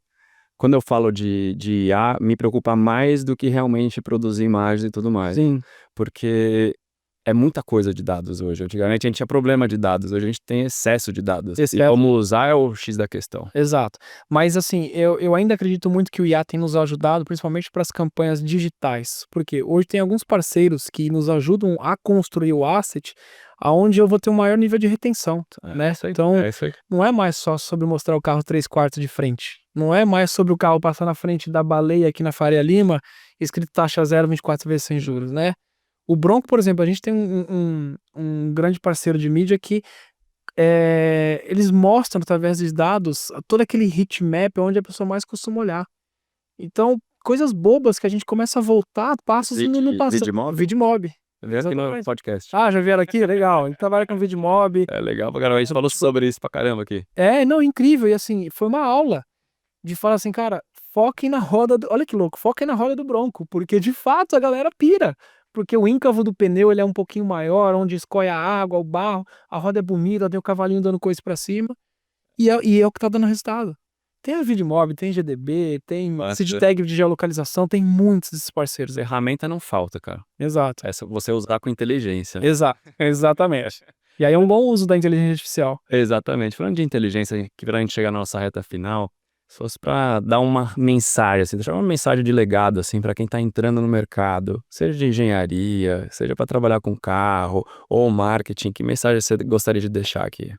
quando eu falo de IA, me preocupa mais do que realmente produzir imagens e tudo mais. Sim. Porque é muita coisa de dados hoje. Antigamente a gente tinha problema de dados, hoje a gente tem excesso de dados. E como usar é o X da questão. Exato. Mas assim, eu ainda acredito muito que o IA tem nos ajudado, principalmente para as campanhas digitais. Porque hoje tem alguns parceiros que nos ajudam a construir o asset aonde eu vou ter um maior nível de retenção, né? Então, não é mais só sobre mostrar o carro 3/4 de frente. Não é mais sobre o carro passar na frente da baleia aqui na Faria Lima, escrito taxa 0, 24 vezes sem juros, né? O Bronco, por exemplo, a gente tem um grande parceiro de mídia que eles mostram através de dados todo aquele heatmap onde a pessoa mais costuma olhar. Então, coisas bobas que a gente começa a voltar, passos no passado. Vidmob. Veio aqui no podcast. Ah, já vieram aqui? Legal. Ele trabalha com Vidmob. É legal pra caramba. A gente falou sobre isso pra caramba aqui. Não, incrível. E assim, foi uma aula de falar assim, cara, foquem na roda olha que louco, foquem na roda do Bronco, porque de fato a galera pira. Porque o íncavo do pneu ele é um pouquinho maior, onde escoe a água, o barro, a roda é bonita, tem o cavalinho dando coisa pra cima, e é o que tá dando resultado. Tem a Vidmob, tem GDB, tem SeedTag de geolocalização, tem muitos desses parceiros. Ferramenta não falta, cara. Exato. É só você usar com inteligência. Exatamente. E aí é um bom uso da inteligência artificial. Exatamente. Falando de inteligência, que pra gente chegar na nossa reta final, se fosse pra dar uma mensagem, assim, deixar uma mensagem de legado, assim, pra quem tá entrando no mercado, seja de engenharia, seja pra trabalhar com carro ou marketing, que mensagem você gostaria de deixar aqui?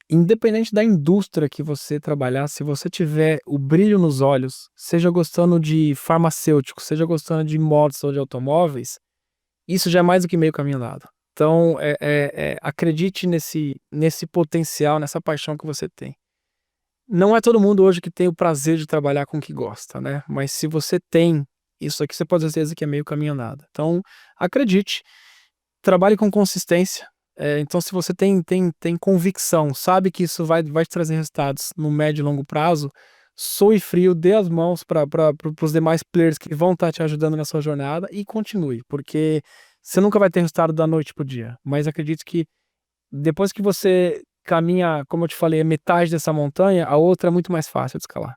Independente da indústria que você trabalhar, se você tiver o brilho nos olhos, seja gostando de farmacêutico, seja gostando de motos ou de automóveis, isso já é mais do que meio caminho andado. Então, acredite nesse potencial, nessa paixão que você tem. Não é todo mundo hoje que tem o prazer de trabalhar com o que gosta, né? Mas se você tem isso aqui, você pode ter certeza que é meio caminho andado. Então, acredite, trabalhe com consistência. Então, se você tem convicção, sabe que isso vai te trazer resultados no médio e longo prazo, soe frio, dê as mãos para os demais players que vão estar te ajudando nessa jornada e continue, porque você nunca vai ter resultado da noite pro dia. Mas acredito que depois que você caminha, como eu te falei, a metade dessa montanha, a outra é muito mais fácil de escalar.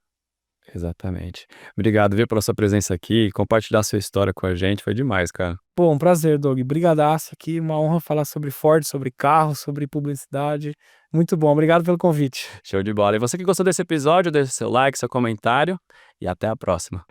Exatamente. Obrigado, viu, pela sua presença aqui, compartilhar sua história com a gente, foi demais, cara. Pô, um prazer, Doug. Brigadaço aqui, uma honra falar sobre Ford, sobre carro, sobre publicidade. Muito bom, obrigado pelo convite. Show de bola. E você que gostou desse episódio, deixe seu like, seu comentário e até a próxima.